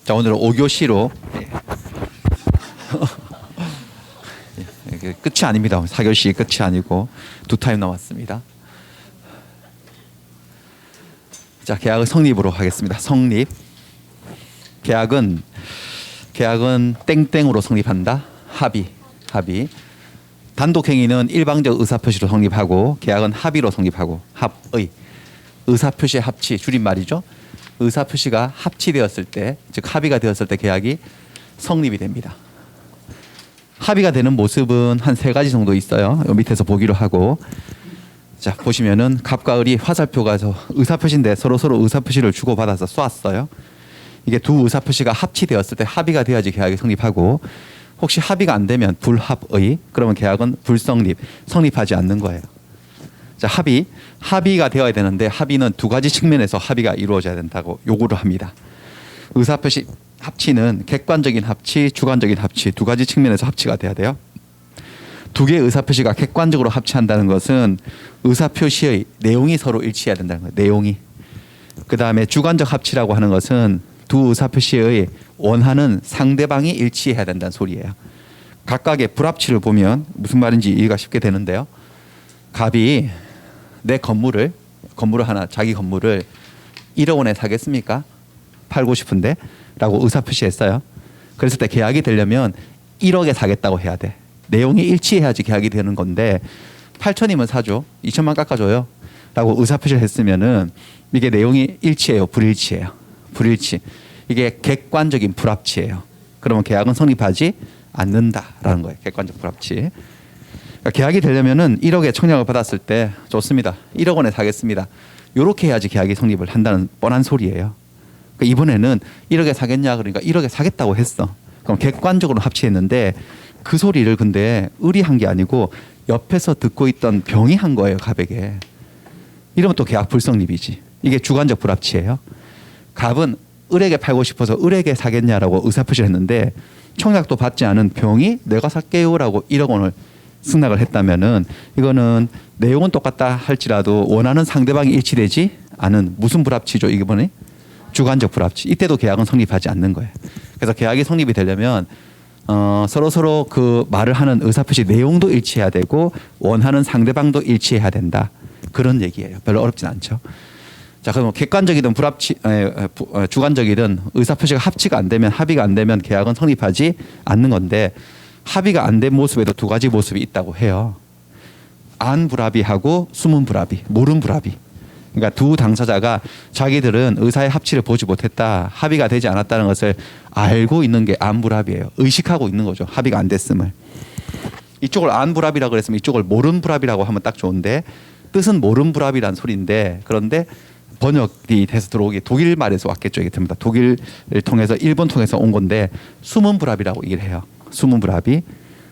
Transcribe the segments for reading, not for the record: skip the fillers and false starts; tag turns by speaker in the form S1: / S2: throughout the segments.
S1: 자, 오늘은 5교시로 끝이 아닙니다. 4교시 끝이 아니고 두 타임 남았습니다. 자, 계약을 성립으로 하겠습니다. 성립. 계약은 땡땡으로 성립한다. 합의. 단독 행위는 일방적 의사표시로 성립하고 계약은 합의로 성립하고 합의. 의사표시의 합치 줄임말이죠. 의사표시가 합치되었을 때, 즉 합의가 되었을 때 계약이 성립이 됩니다. 합의가 되는 모습은 한 3가지 정도 있어요. 요 밑에서 보기로 하고, 자 보시면은 갑과 을이 화살표가 의사표시인데 서로 의사표시를 주고받아서 쏘았어요. 이게 두 의사표시가 합치되었을 때 합의가 되어야지 계약이 성립하고, 혹시 합의가 안 되면 불합의, 그러면 계약은 불성립, 성립하지 않는 거예요. 자, 합의가 되어야 되는데 합의는 2가지 측면에서 합의가 이루어져야 된다고 요구를 합니다. 의사표시 합치는 객관적인 합치, 주관적인 합치 2가지 측면에서 합치가 돼야 돼요. 2개의 의사표시가 객관적으로 합치한다는 것은 의사표시의 내용이 서로 일치해야 된다는 거예요. 내용이. 그 다음에 주관적 합치라고 하는 것은 두 의사표시의 원하는 상대방이 일치해야 된다는 소리예요. 각각의 불합치를 보면 무슨 말인지 이해가 쉽게 되는데요. 갑이 내 건물을 하나, 자기 건물을 1억 원에 사겠습니까? 팔고 싶은데 라고 의사표시했어요. 그랬을 때 계약이 되려면 1억에 사겠다고 해야 돼. 내용이 일치해야지 계약이 되는 건데 8천이면 사죠. 2천만 깎아줘요 라고 의사표시를 했으면은 이게 내용이 일치해요? 불일치해요? 불일치. 이게 객관적인 불합치예요. 그러면 계약은 성립하지 않는다라는 거예요. 객관적 불합치. 그러니까 계약이 되려면은 1억에 청약을 받았을 때 좋습니다. 1억 원에 사겠습니다. 이렇게 해야지 계약이 성립을 한다는 뻔한 소리예요. 그러니까 이번에는 1억에 사겠냐 그러니까 1억에 사겠다고 했어. 그럼 객관적으로 합치했는데 그 소리를 근데 을이 한 게 아니고 옆에서 듣고 있던 병이 한 거예요. 갑에게. 이러면 또 계약 불성립이지. 이게 주관적 불합치예요. 갑은 을에게 팔고 싶어서 을에게 사겠냐라고 의사표시를 했는데 청약도 받지 않은 병이 내가 살게요라고 1억 원을 승낙을 했다면은 이거는 내용은 똑같다 할지라도 원하는 상대방이 일치되지 않은 무슨 불합치죠? 이번에 주관적 불합치. 이때도 계약은 성립하지 않는 거예요. 그래서 계약이 성립이 되려면 서로 그 말을 하는 의사표시 내용도 일치해야 되고 원하는 상대방도 일치해야 된다. 그런 얘기예요. 별로 어렵진 않죠. 자, 그럼 객관적이든 주관적이든 의사표시가 합치가 안 되면 합의가 안 되면 계약은 성립하지 않는 건데 합의가 안 된 모습에도 2가지 모습이 있다고 해요. 안불합의하고 수문불합의, 모른불합의. 그러니까 두 당사자가 자기들은 의사의 합치를 보지 못했다, 합의가 되지 않았다는 것을 알고 있는 게 안불합의예요. 의식하고 있는 거죠. 합의가 안 됐음을. 이쪽을 안불합의라고 그랬으면 이쪽을 모른불합의라고 하면 딱 좋은데 뜻은 모른불합의라는 소리인데 그런데 번역이 돼서 들어오기 독일 말에서 왔겠죠. 이게 됩니다. 독일을 통해서 일본 통해서 온 건데 수문불합의라고 얘기를 해요. 수문불합의.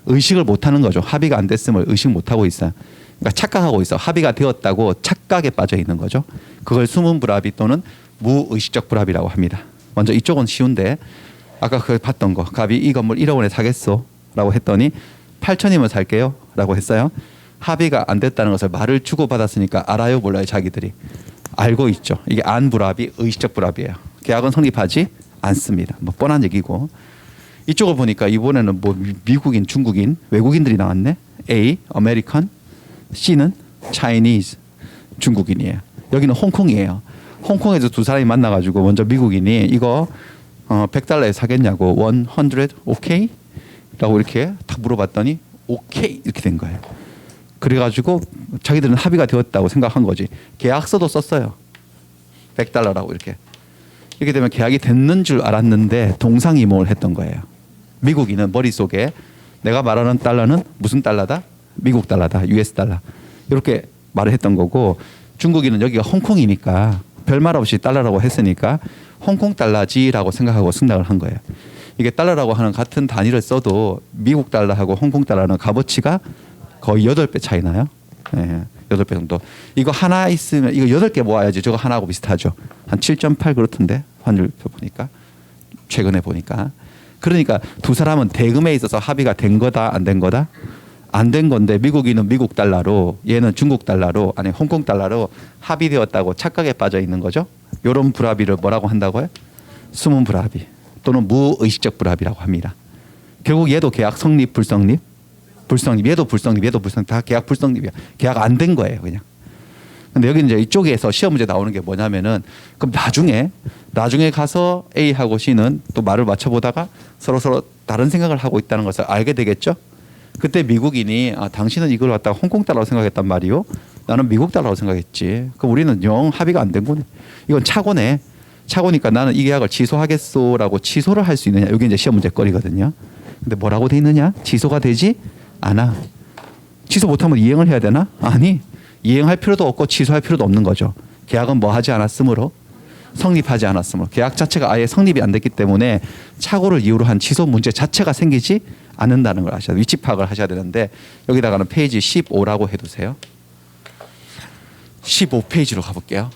S1: 의식을 못하는 거죠. 합의가 안 됐음을 의식 못하고 있어요. 그러니까 착각하고 있어. 합의가 되었다고 착각에 빠져 있는 거죠. 그걸 수문불합의 또는 무의식적 불합의라고 합니다. 먼저 이쪽은 쉬운데 아까 그 봤던 거. 갑이 이 건물 1억 원에 사겠소? 라고 했더니 8천이면 살게요? 라고 했어요. 합의가 안 됐다는 것을 말을 주고받았으니까 알아요? 몰라요? 자기들이. 알고 있죠. 이게 안불합의, 의식적 불합의예요. 계약은 성립하지 않습니다. 뭐 뻔한 얘기고. 이쪽을 보니까 이번에는 뭐 미국인, 중국인, 외국인들이 나왔네. A, American, C는 Chinese, 중국인이에요. 여기는 홍콩이에요. 홍콩에서 두 사람이 만나가지고 먼저 미국인이 이거 $100에 사겠냐고 100 오케이? 라고 이렇게 딱 물어봤더니 오케이 이렇게 된 거예요. 그래가지고 자기들은 합의가 되었다고 생각한 거지. 계약서도 썼어요. $100라고 이렇게. 이렇게 되면 계약이 됐는 줄 알았는데 동상이몽을 했던 거예요. 미국인은 머릿속에 내가 말하는 달러는 무슨 달러다? 미국 달러다. US 달러. 이렇게 말을 했던 거고 중국인은 여기가 홍콩이니까 별말 없이 달러라고 했으니까 홍콩 달러지라고 생각하고 승낙을 한 거예요. 이게 달러라고 하는 같은 단위를 써도 미국 달러하고 홍콩 달러는 값어치가 거의 8배 차이 나요. 네, 8배 정도. 이거 하나 있으면 이거 8개 모아야지 저거 하나하고 비슷하죠. 한 7.8 그렇던데 환율표 보니까 최근에 보니까. 그러니까 두 사람은 대금에 있어서 합의가 된 거다 안 된 거다? 안 된 건데 미국인은 미국 달러로 얘는 중국 달러로 아니 홍콩 달러로 합의되었다고 착각에 빠져 있는 거죠. 이런 불합의를 뭐라고 한다고요? 수문불합의. 또는 무의식적 불합이라고 합니다. 결국 얘도 계약 성립, 불성립, 불성립. 얘도 불성립, 얘도 불성립. 다 계약 불성립이야. 계약 안 된 거예요, 그냥. 근데 여기 이제 이쪽에서 시험 문제 나오는 게 뭐냐면은 그럼 나중에 가서 A하고 C는 또 말을 맞춰보다가 서로 다른 생각을 하고 있다는 것을 알게 되겠죠. 그때 미국인이 당신은 이걸 갖다가 홍콩 달러로 생각했단 말이요. 나는 미국 달러로 생각했지. 그럼 우리는 영 합의가 안 된 거네. 이건 착오네. 착오니까 나는 이 계약을 취소하겠소라고 취소를 할 수 있느냐. 여기 이제 시험 문제거리거든요. 근데 뭐라고 돼 있느냐? 취소가 되지 않아. 취소 못하면 이행을 해야 되나? 아니. 이행할 필요도 없고 취소할 필요도 없는 거죠. 계약은 뭐 하지 않았으므로 성립하지 않았으므로 계약 자체가 아예 성립이 안 됐기 때문에 착오를 이유로 한 취소 문제 자체가 생기지 않는다는 걸 아셔야 돼요. 위치 파악을 하셔야 되는데 여기다가는 페이지 15라고 해두세요. 15페이지로 가볼게요.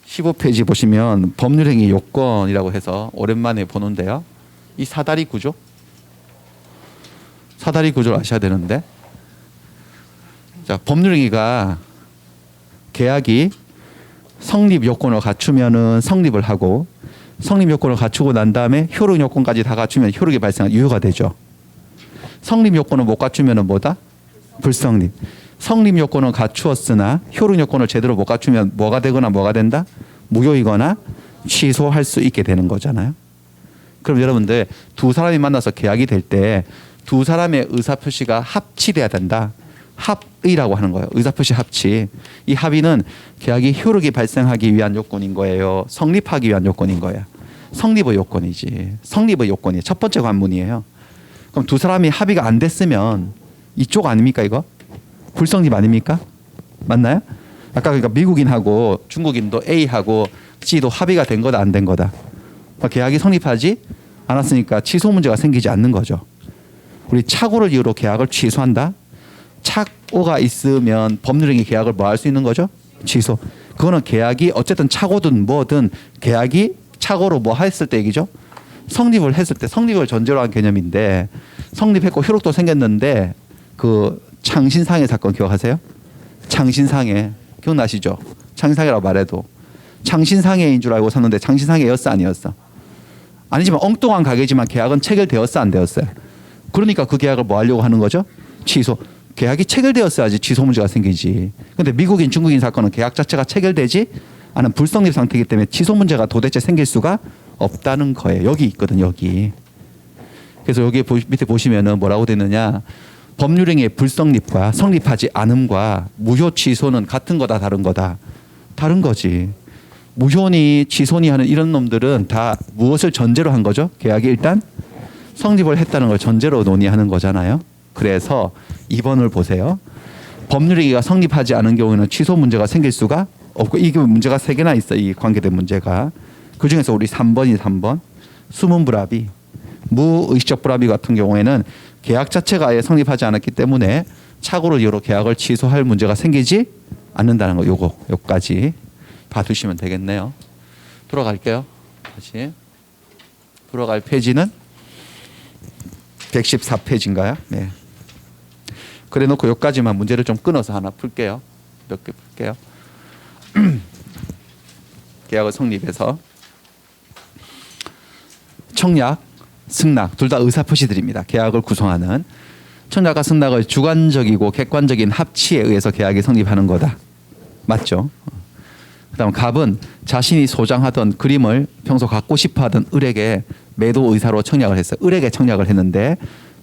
S1: 15페이지 보시면 법률행위 요건이라고 해서 오랜만에 보는데요. 이 사다리 구조. 사다리 구조를 아셔야 되는데 자, 법률행위가 계약이 성립 요건을 갖추면은 성립을 하고 성립 요건을 갖추고 난 다음에 효력 요건까지 다 갖추면 효력이 발생한 유효가 되죠. 성립 요건을 못 갖추면은 뭐다? 불성립. 성립 요건을 갖추었으나 효력 요건을 제대로 못 갖추면 뭐가 되거나 뭐가 된다? 무효이거나 취소할 수 있게 되는 거잖아요. 그럼 여러분들 두 사람이 만나서 계약이 될 때 두 사람의 의사표시가 합치돼야 된다. 합의라고 하는 거예요. 의사표시 합치. 이 합의는 계약이 효력이 발생하기 위한 요건인 거예요. 성립하기 위한 요건인 거예요. 성립의 요건이지. 성립의 요건이 첫 번째 관문이에요. 그럼 두 사람이 합의가 안 됐으면 이쪽 아닙니까 이거? 불성립 아닙니까? 맞나요? 아까 그러니까 미국인하고 중국인도 A하고 C도 합의가 된 거다 안 된 거다. 그러니까 계약이 성립하지 않았으니까 취소 문제가 생기지 않는 거죠. 우리 착오를 이유로 계약을 취소한다. 착오가 있으면 법률행위 계약을 뭐 할 수 있는 거죠? 취소. 그거는 계약이 어쨌든 착오든 뭐든 계약이 착오로 뭐 했을 때 얘기죠. 성립을 했을 때 성립을 전제로 한 개념인데 성립했고 효력도 생겼는데 그 창신상해 사건 기억하세요? 창신상해 기억나시죠? 창신상해라고 말해도 창신상해인 줄 알고 샀는데 창신상해였어 아니었어? 아니지만 엉뚱한 가게지만 계약은 체결되었어 안 되었어요? 그러니까 그 계약을 뭐 하려고 하는 거죠? 취소. 계약이 체결되었어야지 취소 문제가 생기지. 근데 미국인 중국인 사건은 계약 자체가 체결되지 않은 불성립 상태이기 때문에 취소 문제가 도대체 생길 수가 없다는 거예요. 여기 있거든 여기. 그래서 여기 밑에 보시면은 뭐라고 되느냐. 법률행위의 불성립과 성립하지 않음과 무효 취소는 같은 거다 다른 거다. 다른 거지. 무효니 취소니 하는 이런 놈들은 다 무엇을 전제로 한 거죠? 계약이 일단 성립을 했다는 걸 전제로 논의하는 거잖아요. 그래서 2번을 보세요. 법률행위가 성립하지 않은 경우에는 취소 문제가 생길 수가 없고 이게 문제가 3개나 있어. 이 관계된 문제가. 그중에서 우리 3번이 3번. 숨은 불합의. 무의식적 불합의 같은 경우에는 계약 자체가 아예 성립하지 않았기 때문에 착오를 이유로 계약을 취소할 문제가 생기지 않는다는 거. 요거까지 봐두시면 되겠네요. 돌아갈게요. 다시. 돌아갈 페이지는 114페이지인가요? 네. 그래 놓고 여기까지만 문제를 좀 끊어서 하나 풀게요. 몇 개 풀게요. 계약을 성립해서 청약, 승낙 둘 다 의사표시들입니다. 계약을 구성하는 청약과 승낙을 주관적이고 객관적인 합치에 의해서 계약이 성립하는 거다. 맞죠? 그다음 갑은 자신이 소장하던 그림을 평소 갖고 싶어하던 을에게 매도 의사로 청약을 했어요. 을에게 청약을 했는데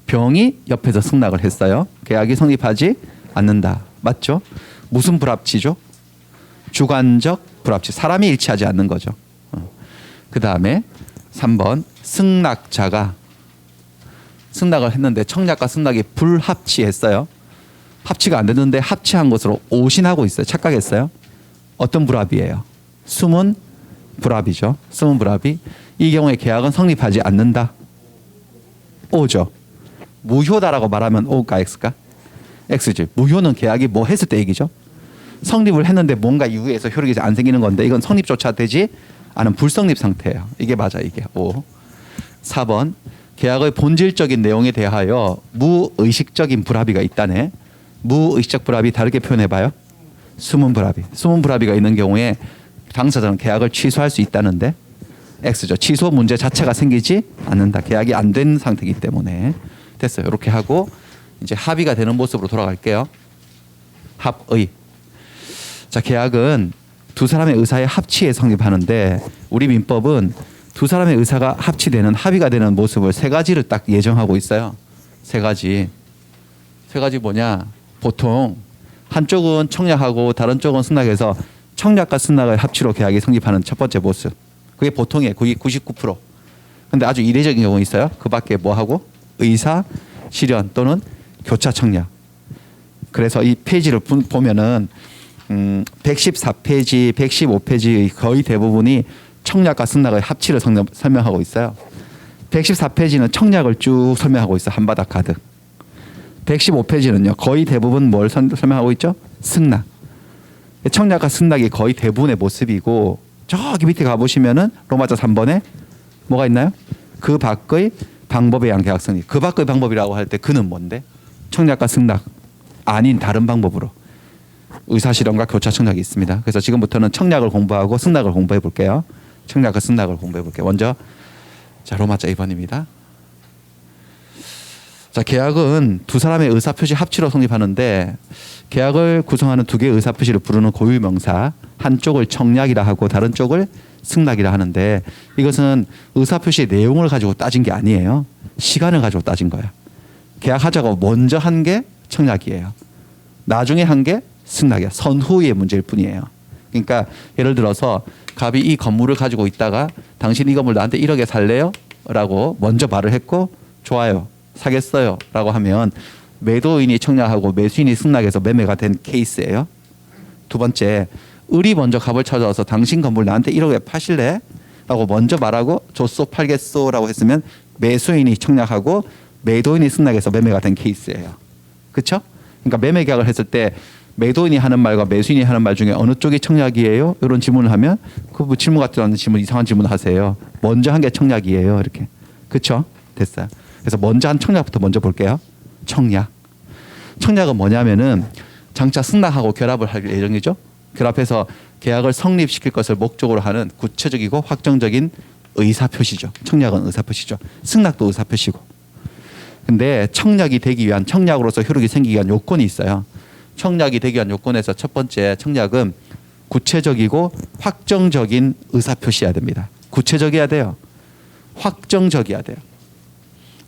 S1: 병이 옆에서 승낙을 했어요. 계약이 성립하지 않는다. 맞죠? 무슨 불합치죠? 주관적 불합치. 사람이 일치하지 않는 거죠. 그다음에 3번 승낙자가 승낙을 했는데 청약과 승낙이 불합치했어요. 합치가 안 됐는데 합치한 것으로 오신하고 있어요. 착각했어요. 어떤 불합이에요? 숨은 불합이죠. 숨은 불합이. 이 경우에 계약은 성립하지 않는다. O죠. 무효다라고 말하면 O가 X가? X지. 무효는 계약이 뭐 했을 때 얘기죠. 성립을 했는데 뭔가 이유에서 효력이 안 생기는 건데 이건 성립조차 되지 않은 불성립 상태예요. 이게 맞아 이게. O. 4번 계약의 본질적인 내용에 대하여 무의식적인 불합의가 있다네. 무의식적 불합의 다르게 표현해봐요. 숨은 불합의. 숨은 불합의가 있는 경우에 당사자는 계약을 취소할 수 있다는데 X죠. 취소 문제 자체가 생기지 않는다. 계약이 안 된 상태이기 때문에 됐어요. 이렇게 하고 이제 합의가 되는 모습으로 돌아갈게요. 합의. 자, 계약은 두 사람의 의사의 합치에 성립하는데 우리 민법은 두 사람의 의사가 합치되는 합의가 되는 모습을 세 가지를 딱 예정하고 있어요. 세 가지. 세 가지 뭐냐? 보통 한쪽은 청약하고 다른 쪽은 승낙해서 청약과 승낙의 합치로 계약이 성립하는 첫 번째 모습. 그게 보통이에요. 거의 99%. 근데 아주 이례적인 경우 있어요. 그 밖에 뭐 하고? 의사, 실현 또는 교차 청약. 그래서 이 페이지를 보면은 114페이지, 115페이지의 거의 대부분이 청약과 승낙의 합치를 설명하고 있어요. 114페이지는 청약을 쭉 설명하고 있어요. 한 바닥 가득. 115페이지는요. 거의 대부분 뭘 설명하고 있죠? 승낙. 청약과 승낙이 거의 대부분의 모습이고 저기 밑에 가보시면은 로마자 3번에 뭐가 있나요? 그 밖의 방법에 의한 계약 성립. 그 밖의 방법이라고 할 때 그는 뭔데? 청약과 승낙 아닌 다른 방법으로 의사실현과 교차 청약이 있습니다. 그래서 지금부터는 청약을 공부하고 승낙을 공부해 볼게요. 청약과 승낙을 공부해 볼게요. 먼저 자 로마자 2번입니다. 자, 계약은 두 사람의 의사표시 합치로 성립하는데 계약을 구성하는 두 개의 의사표시를 부르는 고유명사 한쪽을 청약이라 하고 다른 쪽을 승낙이라 하는데 이것은 의사표시의 내용을 가지고 따진 게 아니에요. 시간을 가지고 따진 거야. 계약하자고 먼저 한 게 청약이에요. 나중에 한 게 승낙이야. 선후의 문제일 뿐이에요. 그러니까 예를 들어서 갑이 이 건물을 가지고 있다가 당신 이 건물 나한테 1억에 살래요? 라고 먼저 말을 했고 좋아요. 사겠어요. 라고 하면 매도인이 청약하고 매수인이 승낙해서 매매가 된 케이스예요. 두 번째, 을이 먼저 갑을 찾아와서 당신 건물 나한테 1억에 파실래? 라고 먼저 말하고 줬소 팔겠소 라고 했으면 매수인이 청약하고 매도인이 승낙해서 매매가 된 케이스예요. 그렇죠? 그러니까 매매 계약을 했을 때 매도인이 하는 말과 매수인이 하는 말 중에 어느 쪽이 청약이에요? 이런 질문을 하면 그 뭐 질문 같지 않은 질문, 이상한 질문 하세요. 먼저 한 게 청약이에요. 이렇게. 그렇죠? 됐어요. 그래서 먼저 한 청약부터 먼저 볼게요. 청약. 청약은 뭐냐면은 장차 승낙하고 결합을 할 예정이죠. 결합해서 계약을 성립시킬 것을 목적으로 하는 구체적이고 확정적인 의사표시죠. 청약은 의사표시죠. 승낙도 의사표시고. 근데 청약이 되기 위한 청약으로서 효력이 생기기 위한 요건이 있어요. 청약이 되기 위한 요건에서 첫 번째 청약은 구체적이고 확정적인 의사표시해야 됩니다. 구체적이어야 돼요. 확정적이어야 돼요.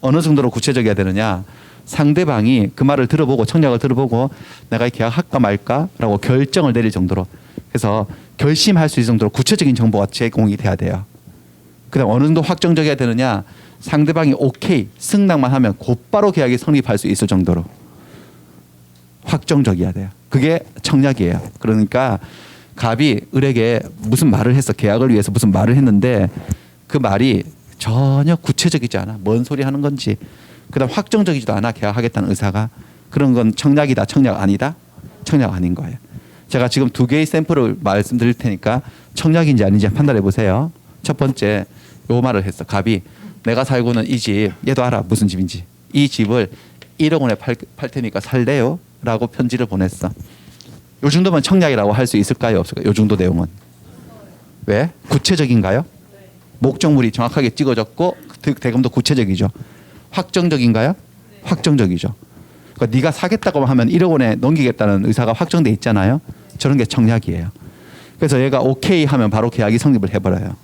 S1: 어느 정도로 구체적이어야 되느냐. 상대방이 그 말을 들어보고 청약을 들어보고 내가 계약할까 말까라고 결정을 내릴 정도로 그래서 결심할 수 있을 정도로 구체적인 정보가 제공이 돼야 돼요. 그다음 어느 정도 확정적이어야 되느냐. 상대방이 오케이 승낙만 하면 곧바로 계약이 성립할 수 있을 정도로 확정적이어야 돼요. 그게 청약이에요. 그러니까 갑이 을에게 무슨 말을 했어. 계약을 위해서 무슨 말을 했는데 그 말이 전혀 구체적이지 않아. 뭔 소리 하는 건지. 그다음 확정적이지도 않아. 계약하겠다는 의사가. 그런 건 청약이다. 청약 아니다. 청약 아닌 거예요. 제가 지금 두 개의 샘플을 말씀드릴 테니까 청약인지 아닌지 판단해 보세요. 첫 번째 요 말을 했어. 갑이 내가 살고 있는 이 집 얘도 알아. 무슨 집인지. 이 집을 1억 원에 팔 테니까 살래요? 라고 편지를 보냈어. 요 정도면 청약이라고 할 수 있을까요? 없을까요? 요 정도 내용은. 왜? 구체적인가요? 목적물이 정확하게 찍어졌고 대금도 구체적이죠. 확정적인가요? 확정적이죠. 그러니까 네가 사겠다고 하면 1억 원에 넘기겠다는 의사가 확정돼 있잖아요. 저런 게 청약이에요. 그래서 얘가 오케이 하면 바로 계약이 성립을 해버려요.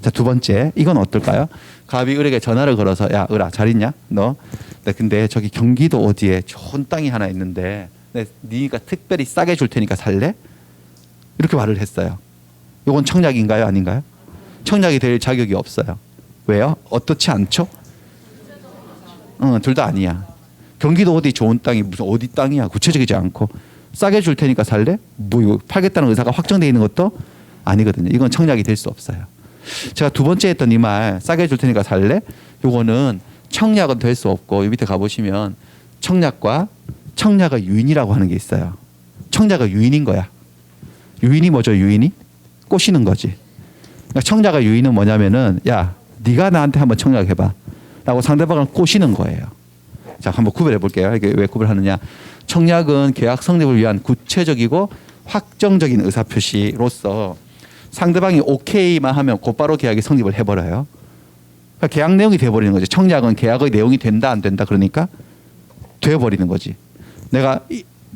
S1: 자, 두 번째 이건 어떨까요? 갑이 을에게 전화를 걸어서 야 을아 잘 있냐? 너 근데 저기 경기도 어디에 좋은 땅이 하나 있는데 네가 특별히 싸게 줄 테니까 살래? 이렇게 말을 했어요. 이건 청약인가요? 아닌가요? 청약이 될 자격이 없어요. 왜요? 어떻지 않죠? 둘 다 아니야. 경기도 어디 좋은 땅이 무슨 어디 땅이야. 구체적이지 않고 싸게 줄 테니까 살래? 뭐 이거 팔겠다는 의사가 확정되어 있는 것도 아니거든요. 이건 청약이 될 수 없어요. 제가 두 번째 했던 이 말 싸게 줄 테니까 살래? 요거는 청약은 될 수 없고 이 밑에 가보시면 청약과 청약의 유인이라고 하는 게 있어요. 청약의 유인인 거야. 유인이 뭐죠? 유인이? 꼬시는 거지. 그러니까 청약의 유인은 뭐냐면은 야 네가 나한테 한번 청약해봐 라고 상대방을 꼬시는 거예요. 자, 한번 구별해 볼게요. 이게 왜 구별하느냐. 청약은 계약 성립을 위한 구체적이고 확정적인 의사표시로서 상대방이 오케이만 하면 곧바로 계약이 성립을 해버려요. 그러니까 계약 내용이 돼버리는 거죠. 청약은 계약의 내용이 된다 안 된다 그러니까 돼버리는 거지. 내가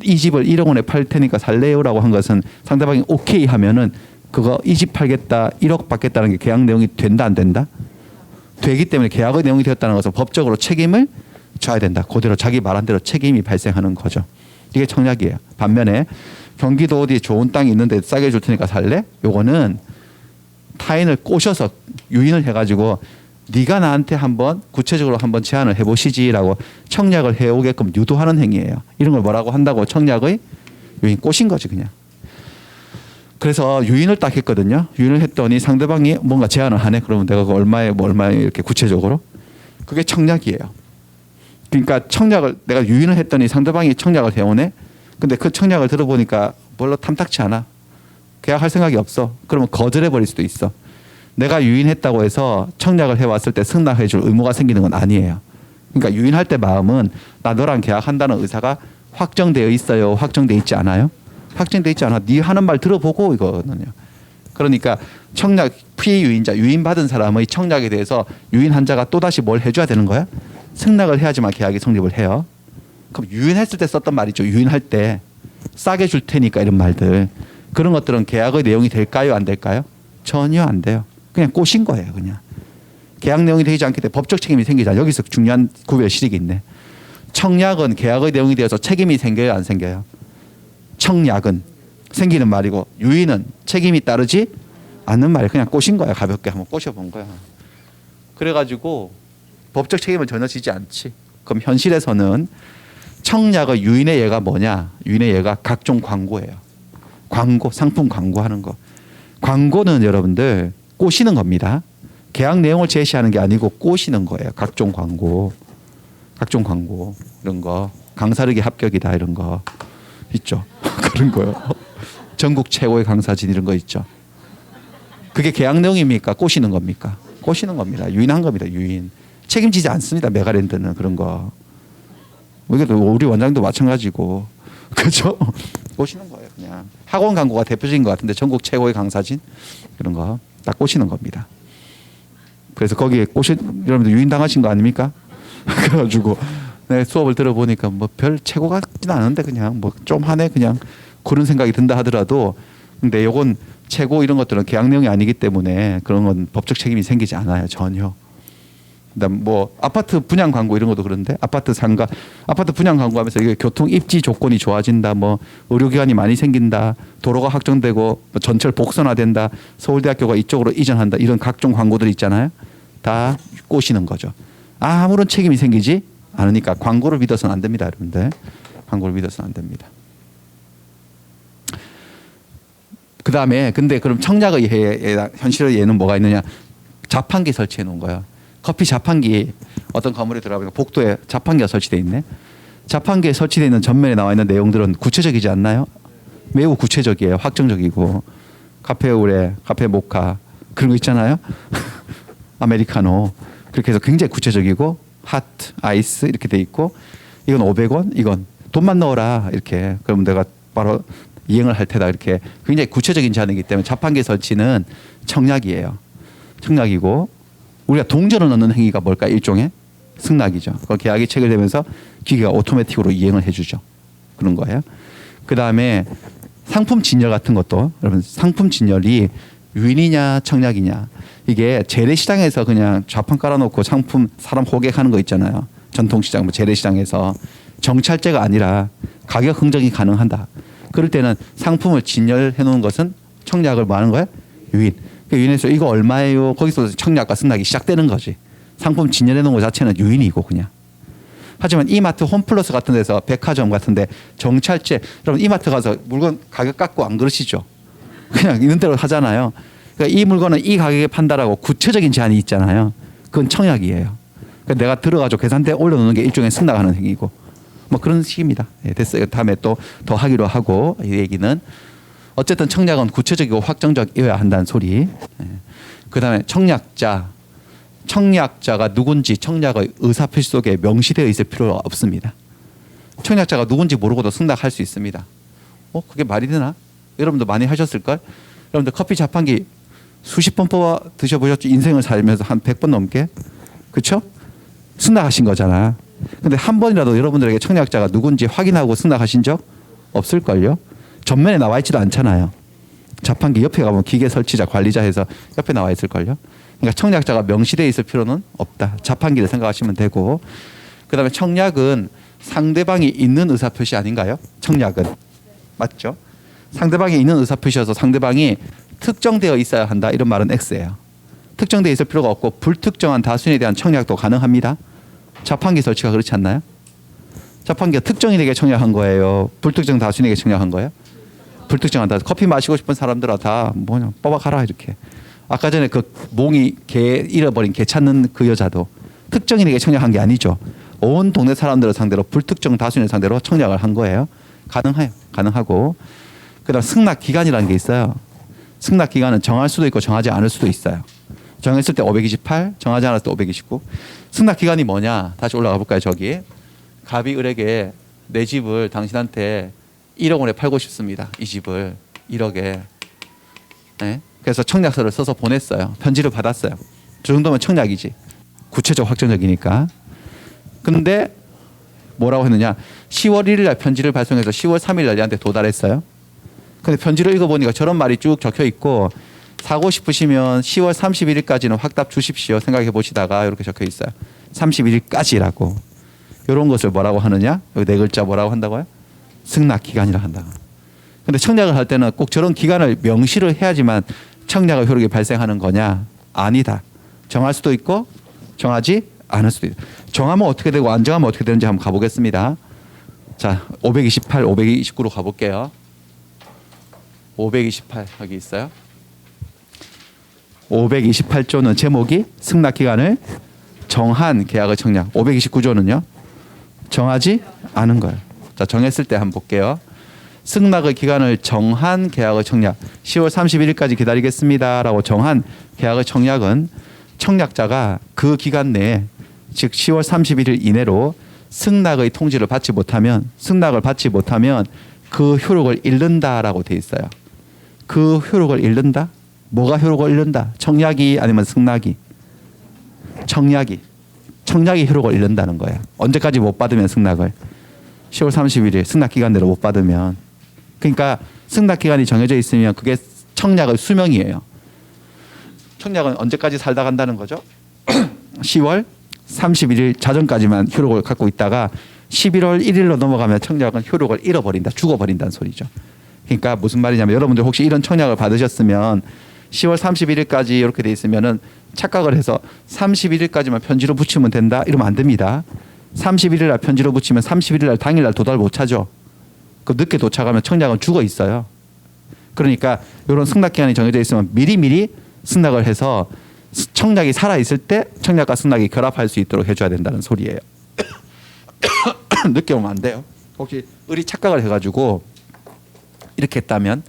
S1: 이 집을 1억 원에 팔 테니까 살래요라고 한 것은 상대방이 오케이 하면은 그거 이 집 팔겠다 1억 받겠다는 게 계약 내용이 된다 안 된다? 되기 때문에 계약의 내용이 되었다는 것은 법적으로 책임을 져야 된다. 그대로 자기 말한 대로 책임이 발생하는 거죠. 이게 청약이에요. 반면에 경기도 어디 좋은 땅이 있는데 싸게 줄 테니까 살래? 요거는 타인을 꼬셔서 유인을 해가지고 네가 나한테 한번 구체적으로 한번 제안을 해보시지라고 청약을 해오게끔 유도하는 행위예요. 이런 걸 뭐라고 한다고? 청약의 유인, 꼬신 거지 그냥. 그래서 유인을 딱 했거든요. 유인을 했더니 상대방이 뭔가 제안을 하네. 그러면 내가 그 얼마에 뭐 얼마에 이렇게 구체적으로 그게 청약이에요. 그러니까 청약을 내가 유인을 했더니 상대방이 청약을 해오네. 근데 그 청약을 들어보니까 별로 탐탁치 않아. 계약할 생각이 없어. 그러면 거절해 버릴 수도 있어. 내가 유인했다고 해서 청약을 해왔을 때 승낙해 줄 의무가 생기는 건 아니에요. 그러니까 유인할 때 마음은 나 너랑 계약한다는 의사가 확정되어 있어요? 확정돼 있지 않아요? 확정돼 있지 않아. 네 하는 말 들어보고 이거거든요. 그러니까 청약 피유인자 유인받은 사람의 청약에 대해서 유인한 자가 또다시 뭘 해줘야 되는 거야? 승낙을 해야지만 계약이 성립을 해요. 그럼 유인했을 때 썼던 말이죠. 유인할 때 싸게 줄 테니까 이런 말들. 그런 것들은 계약의 내용이 될까요? 안 될까요? 전혀 안 돼요. 그냥 꼬신 거예요. 그냥. 계약 내용이 되지 않기 때문에 법적 책임이 생기잖아요. 여기서 중요한 구별 실익이 있네. 청약은 계약의 내용이 되어서 책임이 생겨요? 안 생겨요? 청약은 생기는 말이고 유인은 책임이 따르지 않는 말이에요. 그냥 꼬신 거야. 가볍게 한번 꼬셔본 거야. 그래가지고 법적 책임을 전혀 지지 않지. 그럼 현실에서는 청약의 유인의 예가 뭐냐? 유인의 예가 각종 광고예요. 광고, 상품 광고하는 거. 광고는 여러분들 꼬시는 겁니다. 계약 내용을 제시하는 게 아니고 꼬시는 거예요. 각종 광고. 각종 광고. 이런 거. 강사르기 합격이다 이런 거 있죠. 그런 거요. 전국 최고의 강사진 이런 거 있죠. 그게 계약 내용입니까? 꼬시는 겁니까? 꼬시는 겁니다. 유인한 겁니다. 유인. 책임지지 않습니다. 메가랜드는 그런 거. 우리 원장도 마찬가지고. 그죠? 꼬시는 거예요. 그냥. 학원 광고가 대표적인 것 같은데 전국 최고의 강사진 이런 거 딱 꼬시는 겁니다. 그래서 거기에 여러분들 유인당하신 거 아닙니까? 그래가지고 내 수업을 들어보니까 뭐 별 최고 같진 않은데 그냥 뭐 좀 하네 그냥 그런 생각이 든다 하더라도 근데 요건 최고 이런 것들은 계약 내용이 아니기 때문에 그런 건 법적 책임이 생기지 않아요. 전혀. 그다음 뭐 아파트 분양 광고 이런 것도 그런데 아파트 분양 광고하면서 이게 교통 입지 조건이 좋아진다, 뭐 의료기관이 많이 생긴다, 도로가 확정되고 뭐 전철 복선화된다, 서울대학교가 이쪽으로 이전한다 이런 각종 광고들 있잖아요. 다 꼬시는 거죠. 아무런 책임이 생기지 않으니까 광고를 믿어서는 안 됩니다, 여러분들. 광고를 믿어서는 안 됩니다. 그다음에 근데 그럼 청약의 현실의 예는 뭐가 있느냐? 자판기 설치해 놓은 거예요. 커피 자판기 어떤 건물에 들어가보니까 복도에 자판기가 설치되어 있네. 자판기에 설치되어 있는 전면에 나와 있는 내용들은 구체적이지 않나요? 매우 구체적이에요. 확정적이고 카페 오레, 카페 모카 그런 거 있잖아요. 아메리카노 그렇게 해서 굉장히 구체적이고 핫, 아이스 이렇게 돼 있고 이건 500원, 이건 돈만 넣어라 이렇게 그러면 내가 바로 이행을 할 테다 이렇게 굉장히 구체적인 제안이기 때문에 자판기 설치는 청약이에요. 청약이고 우리가 동전을 넣는 행위가 뭘까? 일종의 승낙이죠. 그 계약이 체결되면서 기계가 오토매틱으로 이행을 해주죠. 그런 거예요. 그 다음에 상품 진열 같은 것도 여러분 상품 진열이 유인이냐 청약이냐 이게 재래시장에서 그냥 좌판 깔아놓고 상품 사람 호객하는 거 있잖아요. 전통시장 뭐 재래시장에서 정찰제가 아니라 가격 흥정이 가능하다. 그럴 때는 상품을 진열해 놓은 것은 청약을 뭐 하는 거예요? 유인. 유인해서 이거 얼마예요? 거기서 청약과 승낙이 시작되는 거지. 상품 진열해 놓은 것 자체는 유인이고 그냥. 하지만 이마트 홈플러스 같은 데서 백화점 같은 데 정찰제 여러분 이마트 가서 물건 가격 깎고 안 그러시죠? 그냥 있는 대로 하잖아요. 그러니까 이 물건은 이 가격에 판다라고 구체적인 제한이 있잖아요. 그건 청약이에요. 그러니까 내가 들어가지고 계산대에 올려놓는 게 일종의 승낙하는 행위고 뭐 그런 식입니다. 예, 됐어요. 다음에 또 더 하기로 하고 이 얘기는 어쨌든 청약은 구체적이고 확정적이어야 한다는 소리. 그다음에 청약자가 누군지 청약의 의사표시 속에 명시되어 있을 필요가 없습니다. 청약자가 누군지 모르고도 승낙할 수 있습니다. 그게 말이 되나? 여러분도 많이 하셨을걸? 여러분들 커피 자판기 수십 번 뽑아 드셔보셨죠? 인생을 살면서 한 100번 넘게. 그렇죠? 승낙하신 거잖아. 근데 한 번이라도 여러분들에게 청약자가 누군지 확인하고 승낙하신 적 없을걸요? 전면에 나와 있지도 않잖아요. 자판기 옆에 가면 기계 설치자, 관리자 해서 옆에 나와 있을걸요? 그러니까 청약자가 명시되어 있을 필요는 없다. 자판기를 생각하시면 되고, 그다음에 청약은 상대방이 있는 의사표시 아닌가요? 청약은. 맞죠? 상대방이 있는 의사표시여서 상대방이 특정되어 있어야 한다. 이런 말은 X예요. 특정되어 있을 필요가 없고 불특정한 다수인에 대한 청약도 가능합니다. 자판기 설치가 그렇지 않나요? 자판기가 특정인에게 청약한 거예요? 불특정 다수인에게 청약한 거예요? 불특정한 다수. 커피 마시고 싶은 사람들아 다 뭐냐 뽑아가라 이렇게. 아까 전에 그 몽이 개 잃어버린 개 찾는 그 여자도 특정인에게 청약한 게 아니죠. 온 동네 사람들을 상대로 불특정 다수인을 상대로 청약을 한 거예요. 가능해요. 가능하고. 그다음 승낙 기간이라는 게 있어요. 승낙 기간은 정할 수도 있고 정하지 않을 수도 있어요. 정했을 때 528, 정하지 않았을 때 529. 승낙 기간이 뭐냐? 다시 올라가 볼까요? 저기 갑이 을에게 내 집을 당신한테 1억 원에 팔고 싶습니다. 이 집을 1억에. 네? 그래서 청약서를 써서 보냈어요. 편지를 받았어요. 저 정도면 청약이지. 구체적 확정적이니까. 근데 뭐라고 했느냐? 10월 1일 날 편지를 발송해서 10월 3일 날 얘한테 도달했어요. 근데 편지를 읽어보니까 저런 말이 쭉 적혀 있고, 사고 싶으시면 10월 31일까지는 확답 주십시오. 생각해 보시다가 이렇게 적혀 있어요. 31일까지라고. 이런 것을 뭐라고 하느냐? 여기 네 글자 뭐라고 한다고요? 승낙 기간이라 한다. 근데 청약을 할 때는 꼭 저런 기간을 명시를 해야지만 청약의 효력이 발생하는 거냐? 아니다. 정할 수도 있고 정하지 않을 수도 있다. 정하면 어떻게 되고 안 정하면 어떻게 되는지 한번 가보겠습니다. 자, 528, 529로 가볼게요. 528 여기 있어요. 528조는 제목이 승낙 기간을 정한 계약의 청약. 529조는요. 정하지 않은 거예요. 자, 정했을 때 한번 볼게요. 승낙의 기간을 정한 계약의 청약. 10월 31일까지 기다리겠습니다라고 정한 계약의 청약은 청약자가 그 기간 내에 즉 10월 31일 이내로 승낙의 통지를 받지 못하면 승낙을 받지 못하면 그 효력을 잃는다라고 돼 있어요. 그 효력을 잃는다? 뭐가 효력을 잃는다? 청약이 아니면 승낙이? 청약이 효력을 잃는다는 거예요. 언제까지 못 받으면 승낙을? 10월 31일 승낙 기간 내로 못 받으면. 그러니까 승낙 기간이 정해져 있으면 그게 청약의 수명이에요. 청약은 언제까지 살다 간다는 거죠? 10월 31일 자정까지만 효력을 갖고 있다가 11월 1일로 넘어가면 청약은 효력을 잃어버린다. 죽어버린다는 소리죠. 그러니까 무슨 말이냐면 여러분들 혹시 이런 청약을 받으셨으면 10월 31일까지 이렇게 돼 있으면은 착각을 해서 31일까지만 편지로 붙이면 된다 이러면 안 됩니다. 31일 날 편지로 붙이면 31일 날 당일 날 도달 못 하죠. 그 늦게 도착하면 청약은 죽어 있어요. 그러니까 이런 승낙 기간이 정해져 있으면 미리미리 승낙을 해서 청약이 살아 있을 때 청약과 승낙이 결합할 수 있도록 해줘야 된다는 소리예요. 늦게 오면 안 돼요. 혹시 을이 착각을 해가지고 이렇게 했다면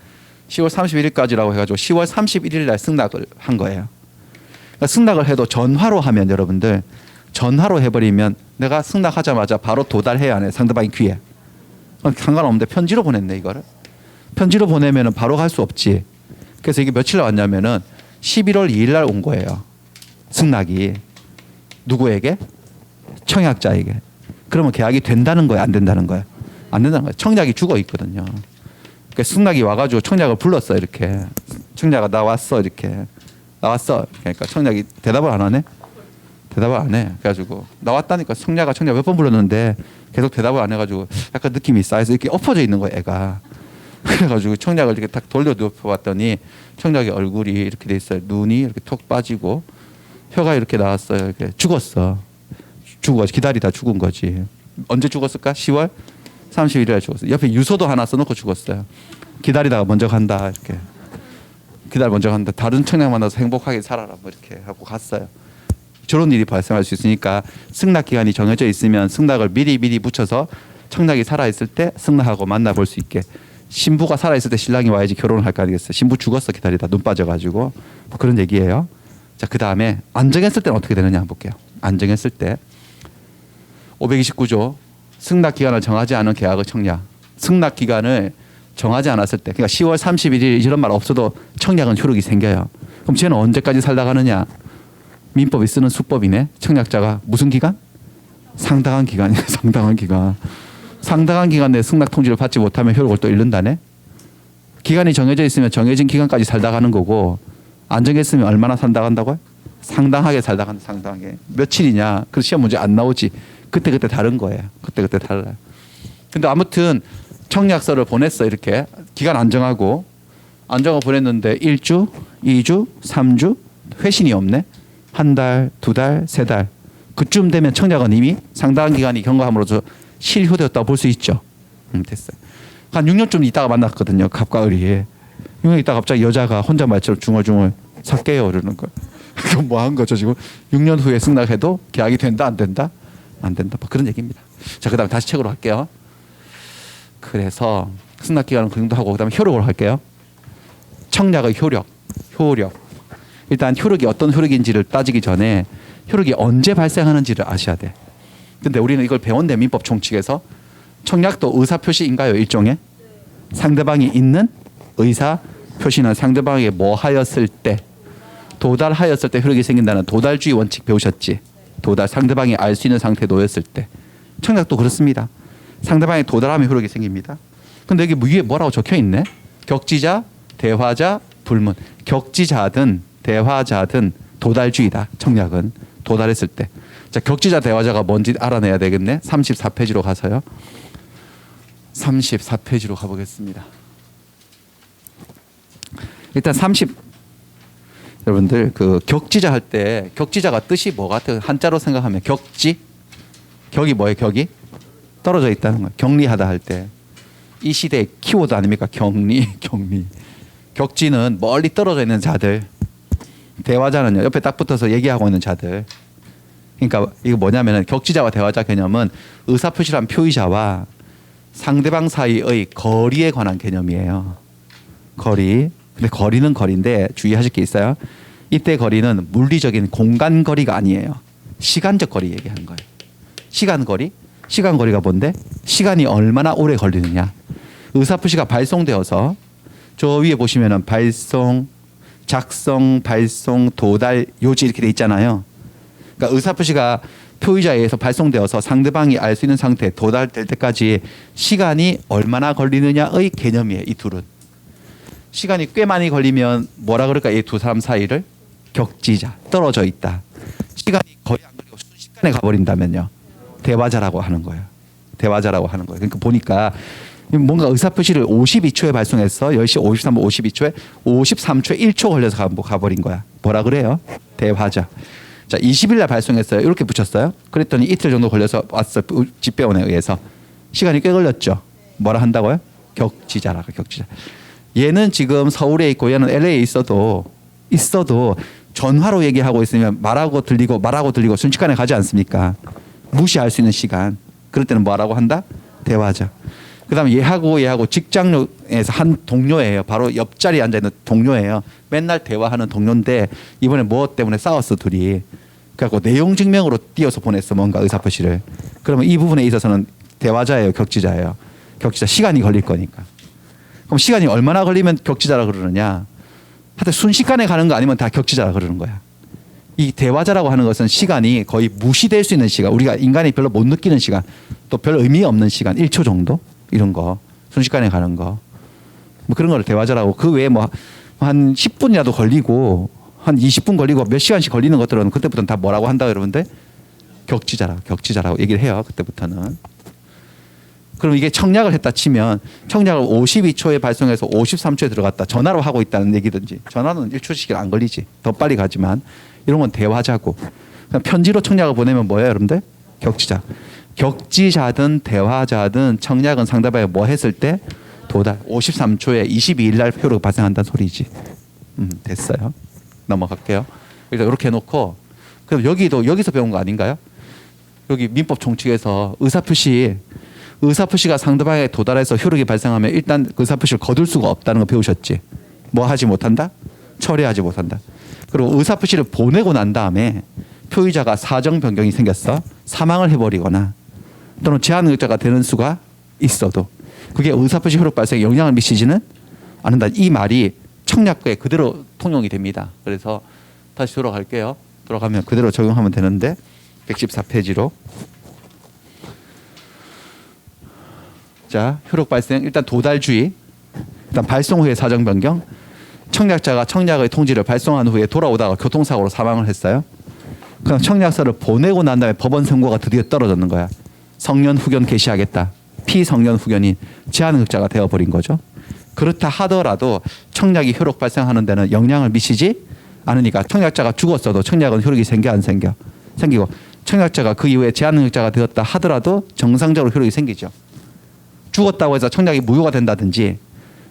S1: 10월 31일까지라고 해가지고 10월 31일 날 승낙을 한 거예요. 그러니까 승낙을 해도 전화로 하면 여러분들 전화로 해버리면 내가 승낙하자마자 바로 도달해야 하네. 상대방이 귀에. 상관없는데 편지로 보냈네 이거를. 편지로 보내면은 바로 갈 수 없지. 그래서 이게 며칠 왔냐면은 11월 2일 날 온 거예요. 승낙이. 누구에게? 청약자에게. 그러면 계약이 된다는 거예요? 안 된다는 거예요? 안 된다는 거예요. 청약이 죽어 있거든요. 그러니까 승낙이 와가지고 청약을 불렀어 이렇게. 청약아 나 왔어 이렇게. 나왔어. 그러니까 청약이 대답을 안 하네. 대답을 안 해. 그래가지고 나왔다니까 청약 몇 번 불렀는데 계속 대답을 안 해가지고 약간 느낌이 쌓여서 이렇게 엎어져 있는 거야 애가. 그래가지고 청약을 이렇게 딱 돌려 눕혀봤더니 청약의 얼굴이 이렇게 돼 있어요. 눈이 이렇게 톡 빠지고 혀가 이렇게 나왔어요. 이렇게 죽었어. 죽어가지고 기다리다 죽은 거지. 언제 죽었을까? 10월 31일에 죽었어요. 옆에 유서도 하나 써놓고 죽었어요. 기다리다가 먼저 간다 이렇게. 기다려 먼저 간다. 다른 청약 만나서 행복하게 살아라 뭐 이렇게 하고 갔어요. 저런 일이 발생할 수 있으니까 승낙 기간이 정해져 있으면 승낙을 미리 붙여서 청약이 살아있을 때 승낙하고 만나볼 수 있게. 신부가 살아있을 때 신랑이 와야지 결혼을 할 거 아니겠어요. 신부 죽었어 기다리다 눈 빠져가지고 뭐 그런 얘기예요. 자, 그 다음에 안 정했을 때는 어떻게 되느냐 한번 볼게요. 안 정했을 때 529조 승낙 기간을 정하지 않은 계약의 청약. 승낙 기간을 정하지 않았을 때 그러니까 10월 31일 이런 말 없어도 청약은 효력이 생겨요. 그럼 쟤는 언제까지 살다 가느냐? 민법이 쓰는 수법이네. 청약자가 무슨 기간? 상당한 기간이야. 상당한 기간. 상당한 기간 내에 승낙 통지를 받지 못하면 효력을 또 잃는다네. 기간이 정해져 있으면 정해진 기간까지 살다 가는 거고 안 정했으면 얼마나 살다 간다고요? 상당하게 살다 간다. 상당하게. 며칠이냐? 그 시험 문제 안 나오지. 그때그때 다른 거예요. 그때그때 달라요. 근데 아무튼 청약서를 보냈어. 이렇게 기간 안 정하고 보냈는데 1주, 2주, 3주 회신이 없네. 한 달, 두 달, 세 달. 그쯤 되면 청약은 이미 상당한 기간이 경과함으로써 실효되었다고 볼 수 있죠. 됐어요. 한 6년쯤 있다가 만났거든요. 갑과 을이. 6년 있다가 갑자기 여자가 혼자 말처럼 중얼중얼 살게요 그러는 거예요. 그럼 뭐 한 거죠 지금? 6년 후에 승낙해도 계약이 된다 안 된다? 안 된다. 뭐 그런 얘기입니다. 자, 그다음에 다시 책으로 할게요. 그래서 승낙 기간은 그 정도 하고 그다음에 효력으로 할게요. 청약의 효력. 일단 효력이 어떤 효력인지를 따지기 전에 효력이 언제 발생하는지를 아셔야 돼. 근데 우리는 이걸 배웠는데 민법 총칙에서 청약도 의사표시인가요? 일종의? 상대방이 있는 의사표시는 상대방에게 뭐 하였을 때 도달하였을 때 효력이 생긴다는 도달주의 원칙 배우셨지? 도달, 상대방이 알 수 있는 상태에 놓였을 때. 청약도 그렇습니다. 상대방이 도달하면 효력이 생깁니다. 근데 여기 위에 뭐라고 적혀 있네? 격지자, 대화자, 불문. 격지자든 대화자든 도달주의다. 청약은 도달했을 때. 자, 격지자, 대화자가 뭔지 알아내야 되겠네. 34페이지로 가서요. 34페이지로 가보겠습니다. 일단 여러분들 그 격지자 할 때 격지자가 뜻이 뭐 같아요? 한자로 생각하면 격지? 격이 뭐예요? 격이? 떨어져 있다는 거예요. 격리하다 할 때. 이 시대의 키워드 아닙니까? 격리. 격지는 멀리 떨어져 있는 자들. 대화자는요. 옆에 딱 붙어서 얘기하고 있는 자들. 그러니까 이거 뭐냐면은 격지자와 대화자 개념은 의사표시란 표의자와 상대방 사이의 거리에 관한 개념이에요. 거리. 근데 거리는 거리인데 주의하실 게 있어요. 이때 거리는 물리적인 공간 거리가 아니에요. 시간적 거리 얘기하는 거예요. 시간 거리? 시간 거리가 뭔데? 시간이 얼마나 오래 걸리느냐. 의사표시가 발송되어서 저 위에 보시면은 발송, 작성, 발송, 도달, 요지 이렇게 돼 있잖아요. 그러니까 의사표시가 표의자에 의해서 발송되어서 상대방이 알 수 있는 상태에 도달될 때까지 시간이 얼마나 걸리느냐의 개념이에요. 이 둘은. 시간이 꽤 많이 걸리면 뭐라 그럴까? 이 두 사람 사이를 격지자, 떨어져 있다. 시간이 거의 안 걸리고 순식간에 가버린다면요. 대화자라고 하는 거예요. 대화자라고 하는 거예요. 그러니까 보니까 뭔가 의사표시를 52초에 발송했어. 10시 53분 52초에 53초에 1초 걸려서 가버린 거야. 뭐라 그래요? 대화자. 자, 20일 날 발송했어요. 이렇게 붙였어요. 그랬더니 이틀 정도 걸려서 왔어. 집배원에 의해서. 시간이 꽤 걸렸죠. 뭐라 한다고요? 격지자라고. 격지자. 얘는 지금 서울에 있고 얘는 LA에 있어도 전화로 얘기하고 있으면 말하고 들리고 순식간에 가지 않습니까? 무시할 수 있는 시간. 그럴 때는 뭐라고 한다? 대화자. 그다음에 얘하고 직장에서 한 동료예요. 바로 옆자리에 앉아 있는 동료예요. 맨날 대화하는 동료인데 이번에 뭐 때문에 싸웠어 둘이. 그래갖고 내용 증명으로 띄어서 보냈어 뭔가 의사표시를. 그러면 이 부분에 있어서는 대화자예요, 격지자예요. 격지자 시간이 걸릴 거니까. 그럼 시간이 얼마나 걸리면 격지자라 그러느냐? 하여튼 순식간에 가는 거 아니면 다 격지자라 그러는 거야. 이 대화자라고 하는 것은 시간이 거의 무시될 수 있는 시간, 우리가 인간이 별로 못 느끼는 시간, 또 별 의미 없는 시간, 1초 정도 이런 거 순식간에 가는 거, 뭐 그런 걸 대화자라고. 그 외에 뭐 한 10분이라도 걸리고 한 20분 걸리고 몇 시간씩 걸리는 것들은 그때부터는 다 뭐라고 한다 여러분들? 격지자라고 얘기를 해요. 그때부터는. 그럼 이게 청약을 했다 치면 청약을 52초에 발송해서 53초에 들어갔다. 전화로 하고 있다는 얘기든지. 전화는 1초씩 안 걸리지. 더 빨리 가지만 이런 건 대화자고. 편지로 청약을 보내면 뭐예요 여러분들? 격지자. 격지자든 대화자든 청약은 상대방이 뭐 했을 때 도달 53초에 22일 날 효력이 발생한다는 소리지. 됐어요. 넘어갈게요. 일단 이렇게 해놓고 그럼 여기서 배운 거 아닌가요? 여기 민법 총칙에서 의사표시가 상대방에 도달해서 효력이 발생하면 일단 의사표시를 거둘 수가 없다는 거 배우셨지. 뭐 하지 못한다? 처리하지 못한다. 그리고 의사표시를 보내고 난 다음에 표의자가 사정 변경이 생겼어. 사망을 해버리거나 또는 제한의자가 되는 수가 있어도 그게 의사표시 효력 발생에 영향을 미치지는 않는다. 이 말이 청약에 그대로 통용이 됩니다. 그래서 다시 돌아갈게요. 돌아가면 그대로 적용하면 되는데 114페이지로 자 효력 발생 일단 도달주의 일단 발송 후에 사정 변경 청약자가 청약의 통지를 발송한 후에 돌아오다가 교통사고로 사망을 했어요. 그럼 청약서를 보내고 난 다음에 법원 선고가 드디어 떨어졌는 거야. 성년 후견 개시하겠다. 피성년 후견이 제한흑자가 되어버린 거죠. 그렇다 하더라도 청약이 효력 발생하는 데는 영향을 미치지 않으니까 청약자가 죽었어도 청약은 효력이 생겨 안 생겨? 생기고 청약자가 그 이후에 제한흑자가 되었다 하더라도 정상적으로 효력이 생기죠. 죽었다고 해서 청약이 무효가 된다든지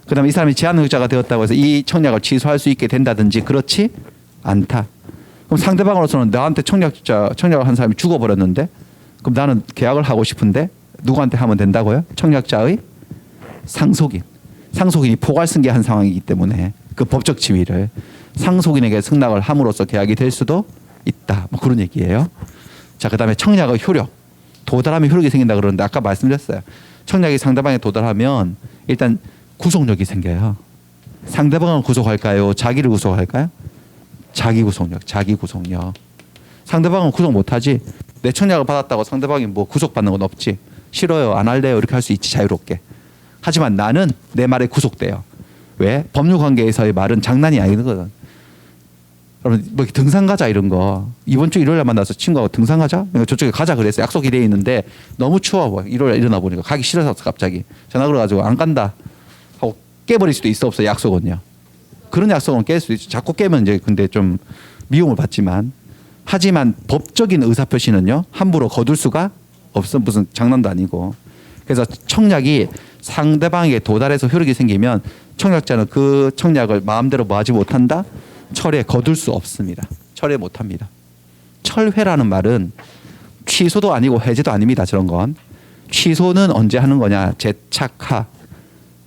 S1: 그다음에 이 사람이 제한흑자가 되었다고 해서 이 청약을 취소할 수 있게 된다든지 그렇지 않다. 그럼 상대방으로서는 나한테 청약을 한 사람이 죽어버렸는데 그럼 나는 계약을 하고 싶은데 누구한테 하면 된다고요? 청약자의 상속인이 포괄승계한 상황이기 때문에 그 법적 지위를 상속인에게 승낙을 함으로써 계약이 될 수도 있다. 뭐 그런 얘기예요. 자, 그다음에 청약의 효력. 도달하면 효력이 생긴다 그러는데 아까 말씀드렸어요. 청약이 상대방에 도달하면 일단 구속력이 생겨요. 상대방을 구속할까요? 자기를 구속할까요? 자기 구속력. 상대방은 구속 못하지. 내 청약을 받았다고 상대방이 뭐 구속받는 건 없지. 싫어요, 안 할래요 이렇게 할 수 있지 자유롭게. 하지만 나는 내 말에 구속돼요. 왜? 법률관계에서의 말은 장난이 아니거든. 여러분 뭐 등산 가자 이런 거 이번 주 일요일에 만나서 친구하고 등산 가자. 저쪽에 가자 그랬어요. 약속이 돼 있는데 너무 추워 보여. 일요일에 일어나 보니까 가기 싫어서 갑자기 전화 걸어가지고 안 간다 하고 깨버릴 수도 있어 없어 약속은요. 그런 약속은 깰 수도 있죠. 자꾸 깨면 이제 근데 좀 미움을 받지만 하지만 법적인 의사표시는요 함부로 거둘 수가 없어. 무슨 장난도 아니고. 그래서 청약이 상대방에게 도달해서 효력이 생기면 청약자는 그 청약을 마음대로 뭐하지 못한다. 철회 거둘 수 없습니다. 철회 못합니다. 철회라는 말은 취소도 아니고 해제도 아닙니다. 저런 건. 취소는 언제 하는 거냐. 재착하.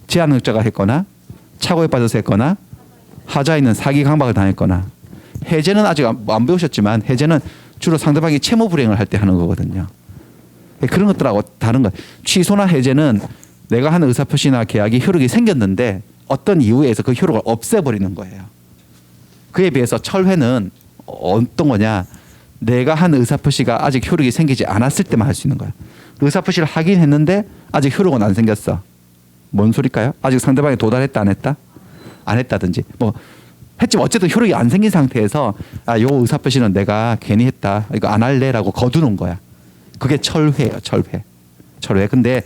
S1: 제한흑자가 했거나 착오에 빠져서 했거나 하자에 있는 사기 강박을 당했거나. 해제는 아직 안 배우셨지만 해제는 주로 상대방이 채무 불이행을 할 때 하는 거거든요. 그런 것들하고 다른 것. 취소나 해제는 내가 한 의사표시나 계약이 효력이 생겼는데 어떤 이유에 의해서 그 효력을 없애버리는 거예요. 그에 비해서 철회는 어떤 거냐. 내가 한 의사표시가 아직 효력이 생기지 않았을 때만 할 수 있는 거야. 의사표시를 하긴 했는데 아직 효력은 안 생겼어. 뭔 소리일까요? 아직 상대방이 도달했다 안 했다? 안 했다든지 뭐 했지만 어쨌든 효력이 안 생긴 상태에서 요 의사표시는 내가 괜히 했다. 이거 안 할래라고 거두는 거야. 그게 철회예요. 철회. 근데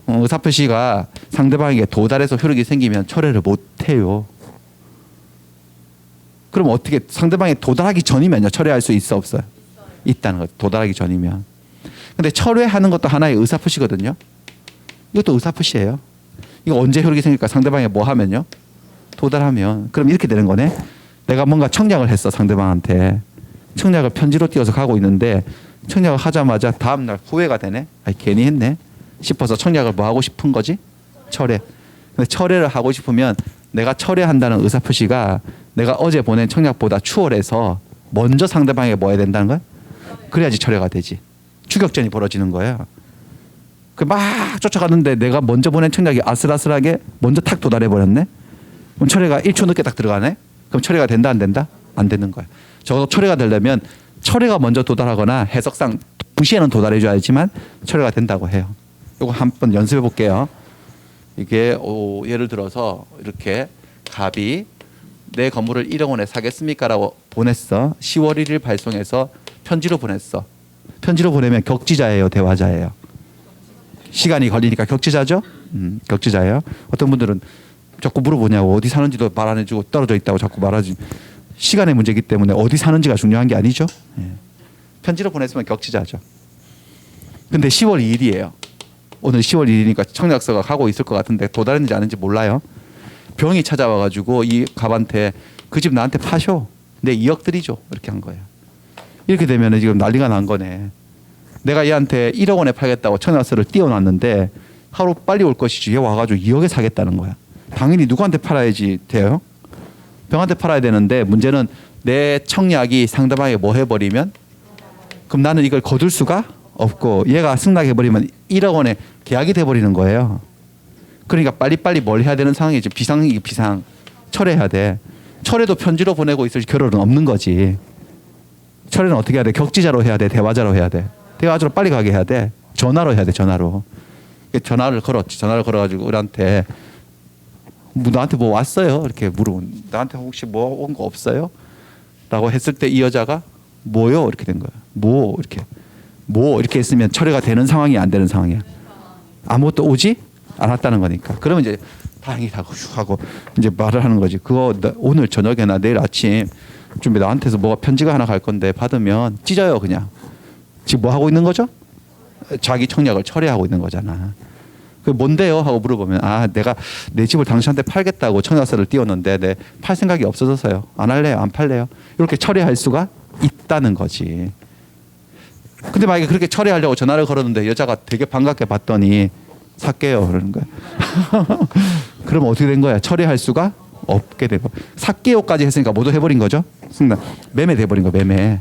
S1: 의사표시가 상대방에게 도달해서 효력이 생기면 철회를 못해요. 그럼 어떻게 상대방에 도달하기 전이면요 철회할 수 있어 없어요? 있다는 거죠. 도달하기 전이면. 근데 철회하는 것도 하나의 의사표시거든요. 이것도 의사표시예요. 이거 언제 효력이 생길까? 상대방에 뭐 하면요? 도달하면. 그럼 이렇게 되는 거네. 내가 뭔가 청약을 했어 상대방한테. 청약을 편지로 띄워서 가고 있는데 청약을 하자마자 다음날 후회가 되네. 아니, 괜히 했네 싶어서 청약을 뭐 하고 싶은 거지? 철회. 근데 철회를 하고 싶으면 내가 철회한다는 의사표시가 내가 어제 보낸 청약보다 추월해서 먼저 상대방에게 뭐 해야 된다는 거야? 그래야지 철회가 되지. 추격전이 벌어지는 거예요. 그 막 쫓아갔는데 내가 먼저 보낸 청약이 아슬아슬하게 먼저 탁 도달해 버렸네. 그럼 철회가 1초 늦게 딱 들어가네. 그럼 철회가 된다 안 된다? 안 되는 거야. 적어도 철회가 되려면 철회가 먼저 도달하거나 해석상 동시에는 도달해 줘야지만 철회가 된다고 해요. 이거 한번 연습해 볼게요. 이게 예를 들어서 이렇게 갑이 내 건물을 1억 원에 사겠습니까? 라고 보냈어. 10월 1일 발송해서 편지로 보냈어. 편지로 보내면 격지자예요, 대화자예요? 시간이 걸리니까 격지자죠? 격지자예요. 어떤 분들은 자꾸 물어보냐고 어디 사는지도 말 안 해주고 떨어져 있다고 자꾸 말하지. 시간의 문제이기 때문에 어디 사는지가 중요한 게 아니죠. 예. 편지로 보냈으면 격지자죠. 근데 10월 2일이에요. 오늘 10월 1일이니까 청약서가 가고 있을 것 같은데 도달했는지 아닌지 몰라요. 병이 찾아와가지고 이 갑한테 그 집 나한테 파셔. 내 2억 드리죠. 이렇게 한 거예요. 이렇게 되면 지금 난리가 난 거네. 내가 얘한테 1억 원에 팔겠다고 청약서를 띄워놨는데 하루 빨리 올 것이지 얘 와가지고 2억에 사겠다는 거야. 당연히 누구한테 팔아야지 돼요? 병한테 팔아야 되는데 문제는 내 청약이 상대방에게 뭐 해버리면 그럼 나는 이걸 거둘 수가 없고 얘가 승낙해버리면 1억 원에 계약이 돼버리는 거예요. 그러니까 빨리빨리 뭘 해야 되는 상황이죠. 비상. 철회해야 돼. 철회도 편지로 보내고 있을 겨를은 없는 거지. 철회는 어떻게 해야 돼? 격지자로 해야 돼? 대화자로 해야 돼? 대화자로 빨리 가게 해야 돼? 전화로 해야 돼. 전화로. 전화를 걸었지. 전화를 걸어가지고 우리한테 나한테 뭐 왔어요? 이렇게 물어본. 나한테 혹시 뭐 온 거 없어요? 라고 했을 때 이 여자가 뭐요? 이렇게 된 거야. 뭐 이렇게 했으면 철회가 되는 상황이 안 되는 상황이야. 아무것도 오지 않았다는 거니까. 그러면 이제 다행이라고 하고 이제 말을 하는 거지. 그거 오늘 저녁에나 내일 아침 좀 나한테서 뭐가 편지가 하나 갈 건데 받으면 찢어요 그냥. 지금 뭐 하고 있는 거죠? 자기 청약을 철회하고 있는 거잖아. 그 뭔데요? 하고 물어보면 내가 내 집을 당신한테 팔겠다고 청약서를 띄웠는데 내 팔 생각이 없어져서요. 안 할래요? 안 팔래요? 이렇게 철회할 수가 있다는 거지. 근데 만약에 그렇게 철회하려고 전화를 걸었는데 여자가 되게 반갑게 받더니 살게요 그러는 거야. 그럼 어떻게 된 거야? 철회할 수가 없게 되고 살게요까지 했으니까 모두 해버린 거죠. 매매 돼버린 거 매매.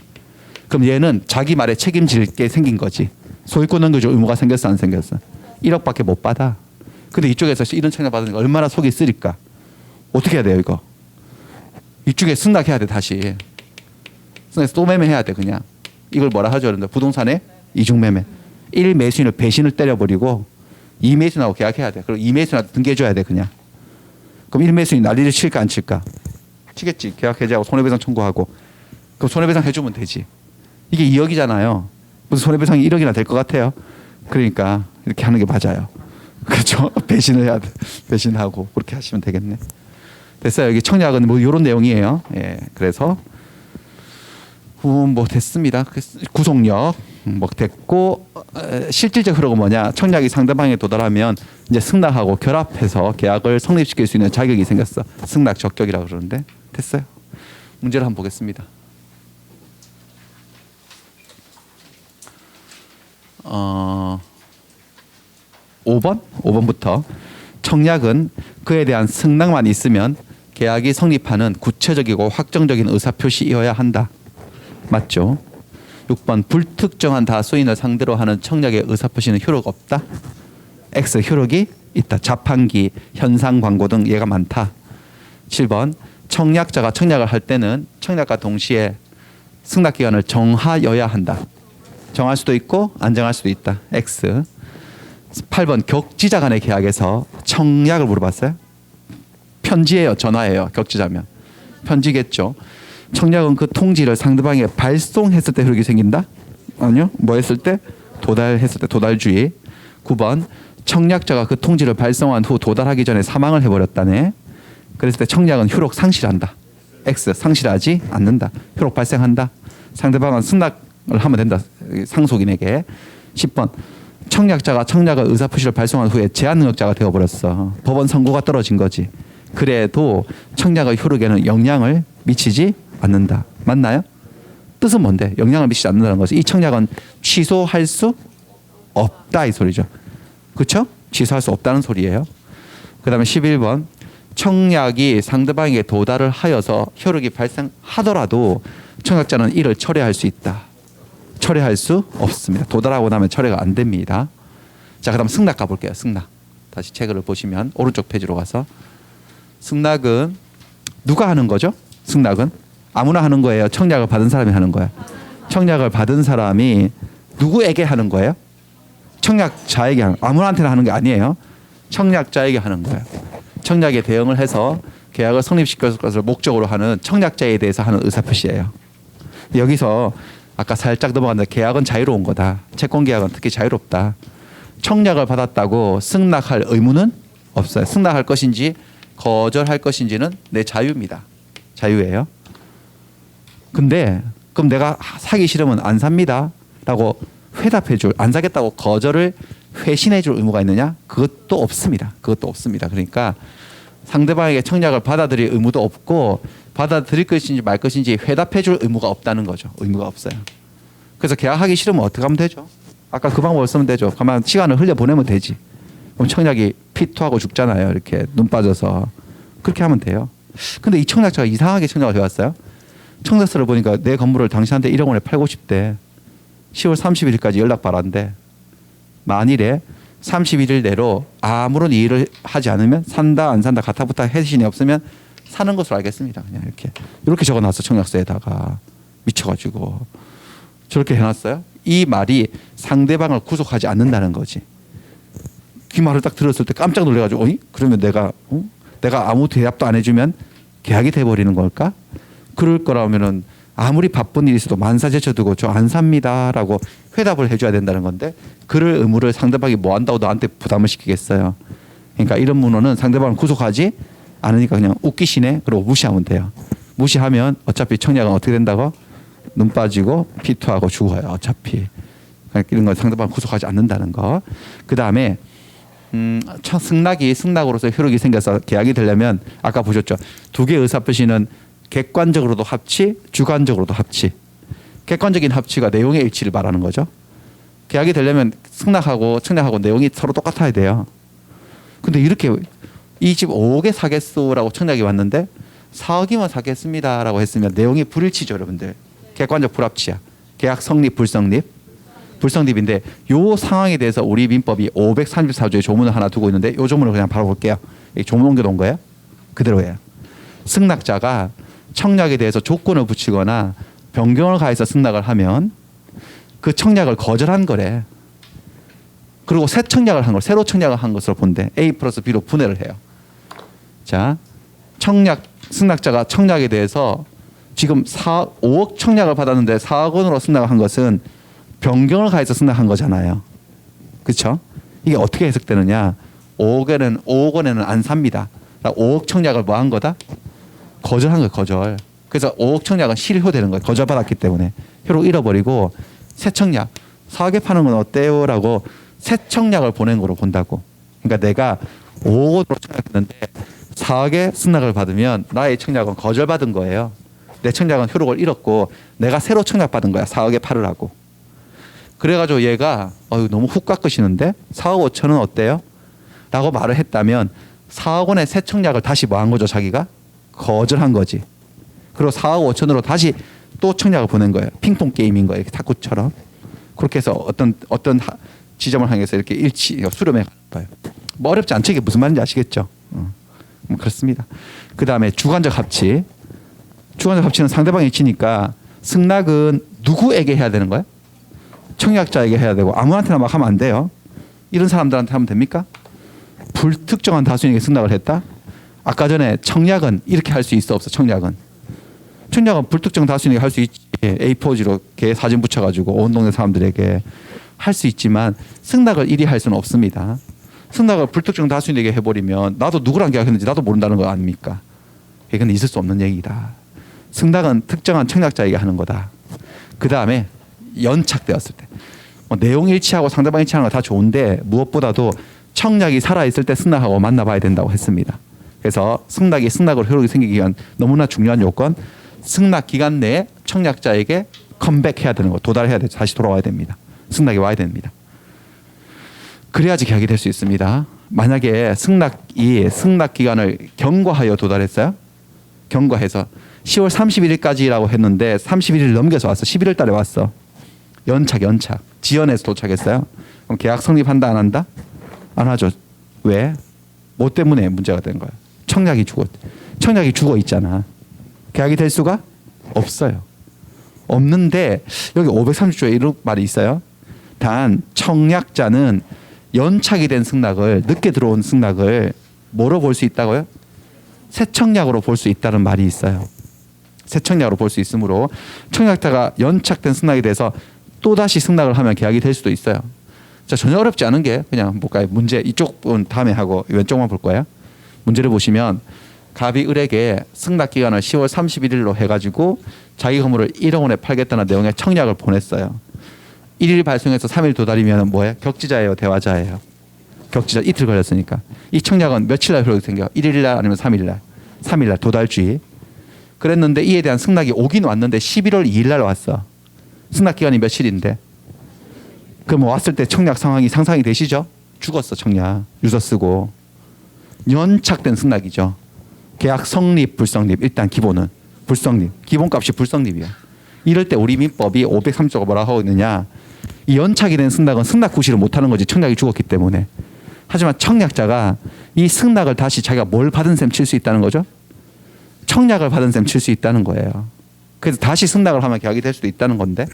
S1: 그럼 얘는 자기 말에 책임질 게 생긴 거지. 소유권 넘겨줄 의무가 생겼어 안 생겼어? 1억밖에 못 받아. 근데 이쪽에서 이런 청약 받으니까 얼마나 속이 쓰릴까? 어떻게 해야 돼요 이거? 이쪽에 승낙해야 돼 다시. 승낙해서 또 매매해야 돼 그냥. 이걸 뭐라 하죠? 그런데 부동산의 이중매매. 1매수인을 배신을 때려버리고 2매수인하고 계약해야 돼. 그리고 2매수인한테 등기해줘야 돼 그냥. 그럼 1매수인 난리를 칠까 안 칠까? 치겠지. 계약 해지하고 손해배상 청구하고. 그럼 손해배상 해주면 되지. 이게 2억이잖아요. 무슨 손해배상이 1억이나 될 것 같아요. 그러니까 이렇게 하는 게 맞아요. 그렇죠? 배신을 해야 돼. 배신하고 그렇게 하시면 되겠네. 됐어요. 여기 청약은 뭐 이런 내용이에요. 예, 그래서 뭐 됐습니다. 구속력 뭐 됐고 실질적 흐름은 뭐냐? 청약이 상대방에 도달하면 이제 승낙하고 결합해서 계약을 성립시킬 수 있는 자격이 생겼어. 승낙 적격이라고 그러는데 됐어요. 문제를 한번 보겠습니다. 5번부터 청약은 그에 대한 승낙만 있으면 계약이 성립하는 구체적이고 확정적인 의사표시이어야 한다. 맞죠? 6번 불특정한 다수인을 상대로 하는 청약의 의사표시는 효력 없다. X 효력이 있다. 자판기, 현상 광고 등 예가 많다. 7번 청약자가 청약을 할 때는 청약과 동시에 승낙기간을 정하여야 한다. 정할 수도 있고 안 정할 수도 있다. X. 8번 격지자 간의 계약에서 청약을 물어봤어요. 편지예요? 전화예요? 격지자면. 편지겠죠. 청약은 그 통지를 상대방에게 발송했을 때 효력이 생긴다? 아니요. 뭐 했을 때? 도달했을 때. 도달주의. 9번 청약자가 그 통지를 발송한 후 도달하기 전에 사망을 해버렸다네. 그랬을 때 청약은 효력 상실한다. X. 상실하지 않는다. 효력 발생한다. 상대방은 승낙을 하면 된다. 상속인에게. 10번 청약자가 청약의 의사표시를 발송한 후에 제한능력자가 되어버렸어. 법원 선고가 떨어진 거지. 그래도 청약의 효력에는 영향을 미치지 않는다. 맞나요? 뜻은 뭔데? 영향을 미치지 않는다는 것이 이 청약은 취소할 수 없다 이 소리죠. 그렇죠? 취소할 수 없다는 소리예요. 그 다음에 11번 청약이 상대방에게 도달을 하여서 효력이 발생하더라도 청약자는 이를 철회할 수 있다. 철회할 수 없습니다. 도달하고 나면 철회가 안 됩니다. 자, 그다음 승낙 가볼게요. 승낙. 다시 책을 보시면 오른쪽 페이지로 가서 승낙은 누가 하는 거죠? 승낙은 아무나 하는 거예요. 청약을 받은 사람이 하는 거야. 청약을 받은 사람이 누구에게 하는 거예요? 청약자에게 하는, 아무나한테나 하는 게 아니에요. 청약자에게 하는 거예요. 청약에 대응을 해서 계약을 성립시킬 것을 목적으로 하는 청약자에 대해서 하는 의사표시예요. 여기서 아까 살짝 넘어갔는데 계약은 자유로운 거다. 채권 계약은 특히 자유롭다. 청약을 받았다고 승낙할 의무는 없어요. 승낙할 것인지 거절할 것인지는 내 자유입니다. 자유예요. 근데 그럼 내가 사기 싫으면 안 삽니다 라고 회답해줄, 안 사겠다고 거절을 회신해줄 의무가 있느냐? 그것도 없습니다. 그것도 없습니다. 그러니까 상대방에게 청약을 받아들일 의무도 없고 받아들일 것인지 말 것인지 회답해줄 의무가 없다는 거죠. 의무가 없어요. 그래서 계약하기 싫으면 어떻게 하면 되죠? 아까 그 방법을 쓰면 되죠. 가만 시간을 흘려보내면 되지. 그럼 청약이 피토하고 죽잖아요. 이렇게 눈 빠져서. 그렇게 하면 돼요. 근데 이 청약자가 이상하게 청약을 해왔어요. 청약서를 보니까 내 건물을 당신한테 1억 원에 팔고 싶대. 10월 31일까지 연락 바란대. 만일에 31일 내로 아무런 이의를 하지 않으면 산다 안 산다 가타부타 해신이 없으면 사는 것으로 알겠습니다. 그냥 이렇게 적어놨어. 청약서에다가 미쳐가지고 저렇게 해놨어요. 이 말이 상대방을 구속하지 않는다는 거지. 그 말을 딱 들었을 때 깜짝 놀래가지고 어이? 그러면 내가 아무 대답도 안 해주면 계약이 돼버리는 걸까? 그럴 거라면은 아무리 바쁜 일이 있어도 만사제쳐두고 저 안 삽니다라고 회답을 해줘야 된다는 건데 그럴 의무를 상대방이 뭐 한다고 너한테 부담을 시키겠어요. 그러니까 이런 문헌은 상대방을 구속하지 않으니까 그냥 웃기시네 그러고 무시하면 돼요. 무시하면 어차피 청약은 어떻게 된다고? 눈 빠지고 피투하고 죽어요. 어차피. 그러니까 이런 건 상대방을 구속하지 않는다는 거. 그 다음에 승낙으로서 효력이 생겨서 계약이 되려면 아까 보셨죠. 두 개의 의사표시는 객관적으로도 합치, 주관적으로도 합치. 객관적인 합치가 내용의 일치를 말하는 거죠. 계약이 되려면 승낙하고 청약하고 내용이 서로 똑같아야 돼요. 근데 이렇게 이 집 5억에 사겠소라고 청약이 왔는데 4억이면 사겠습니다라고 했으면 내용이 불일치죠, 여러분들. 객관적 불합치야. 계약 성립, 불성립. 불성립인데 요 상황에 대해서 우리 민법이 534조에 조문을 하나 두고 있는데 요 조문을 그냥 바로 볼게요. 조문 옮겨놓은 거예요. 그대로예요. 승낙자가 청약에 대해서 조건을 붙이거나 변경을 가해서 승낙을 하면 그 청약을 거절한 거래. 그리고 새 청약을 한 걸, 새로 청약을 한 것으로 본대. A 플러스 B로 분해를 해요. 자, 승낙자가 청약에 대해서 지금 5억 청약을 받았는데 4억 원으로 승낙을 한 것은 변경을 가해서 승낙한 거잖아요. 그렇죠? 이게 어떻게 해석되느냐? 5억 원에는 안 삽니다. 5억 청약을 뭐 한 거다? 거절한 거예요. 거절. 그래서 5억 청약은 실효되는 거예요. 거절받았기 때문에. 효력 잃어버리고 새 청약. 4억에 파는 건 어때요? 라고 새 청약을 보낸 거로 본다고. 그러니까 내가 5억으로 청약했는데 4억에 승낙을 받으면 나의 청약은 거절받은 거예요. 내 청약은 효력을 잃었고 내가 새로 청약받은 거야. 4억에 팔으라고. 그래가지고 얘가 너무 훅 깎으시는데 4억 5천은 어때요? 라고 말을 했다면 4억 원의 새 청약을 다시 뭐 한 거죠? 자기가? 거절한 거지. 그리고 4억 5천으로 다시 또 청약을 보낸 거예요. 핑퐁 게임인 거예요. 이렇게 탁구처럼. 그렇게 해서 어떤 지점을 향해서 이렇게 수렴해 가는 거예요. 뭐 어렵지 않죠? 이게 무슨 말인지 아시겠죠? 그렇습니다. 그 다음에 주관적 합치. 주관적 합치는 상대방의 이치니까 승낙은 누구에게 해야 되는 거예요? 청약자에게 해야 되고 아무한테나 막 하면 안 돼요. 이런 사람들한테 하면 됩니까? 불특정한 다수에게 승낙을 했다? 아까 전에 청약은 이렇게 할 수 있어 없어? 청약은 불특정 다수에게 할 수 있지. A4지로 걔 사진 붙여가지고 온 동네 사람들에게 할 수 있지만 승낙을 이리 할 수는 없습니다. 승낙을 불특정 다수에게 해버리면 나도 누구랑 계약했는지 나도 모른다는 거 아닙니까? 이건 있을 수 없는 얘기다. 승낙은 특정한 청약자에게 하는 거다. 그 다음에 연착되었을 때 내용 일치하고 상대방 일치하는 거 다 좋은데 무엇보다도 청약이 살아있을 때 승낙하고 만나봐야 된다고 했습니다. 그래서 승낙으로 효력이 생기기 위한 너무나 중요한 요건 승낙 기간 내에 청약자에게 컴백해야 되는 거 도달해야 돼. 다시 돌아와야 됩니다. 승낙이 와야 됩니다. 그래야지 계약이 될 수 있습니다. 만약에 승낙 기간을 경과하여 도달했어요. 경과해서 10월 31일까지라고 했는데 31일 넘겨서 왔어. 11월 달에 왔어. 연착. 지연해서 도착했어요. 그럼 계약 성립한다 안 한다? 안 하죠. 왜? 뭐 때문에 문제가 된 거야? 청약이 죽어 있잖아. 계약이 될 수가 없어요. 없는데 여기 530조에 이런 말이 있어요. 단 청약자는 연착이 된 승낙을 늦게 들어온 승낙을 뭐로 볼 수 있다고요? 새 청약으로 볼 수 있다는 말이 있어요. 새 청약으로 볼 수 있으므로 청약자가 연착된 승낙에 대해서 또다시 승낙을 하면 계약이 될 수도 있어요. 자, 전혀 어렵지 않은 게 그냥 볼까요? 문제 이쪽은 다음에 하고 왼쪽만 볼 거예요. 문제를 보시면 갑이 을에게 승낙 기간을 10월 31일로 해가지고 자기 건물을 1억 원에 팔겠다는 내용의 청약을 보냈어요. 1일 발송해서 3일 도달이면 뭐예요? 격지자예요, 대화자예요? 격지자. 이틀 걸렸으니까. 이 청약은 며칠 날 효력이 생겨요? 1일 날 아니면 3일 날? 3일 날 도달주의. 그랬는데 이에 대한 승낙이 오긴 왔는데 11월 2일 날 왔어. 승낙 기간이 며칠인데? 그럼 왔을 때 청약 상황이 상상이 되시죠? 죽었어, 청약. 유서 쓰고. 연착된 승낙이죠. 계약 성립, 불성립. 일단 기본은 불성립. 기본값이 불성립이야. 이럴 때 우리 민법이 530조가 뭐라 하고 있느냐. 이 연착이 된 승낙은 승낙 구실을 못하는 거지. 청약이 죽었기 때문에. 하지만 청약자가 이 승낙을 다시 자기가 뭘 받은 셈 칠 수 있다는 거죠. 청약을 받은 셈 칠 수 있다는 거예요. 그래서 다시 승낙을 하면 계약이 될 수도 있다는 건데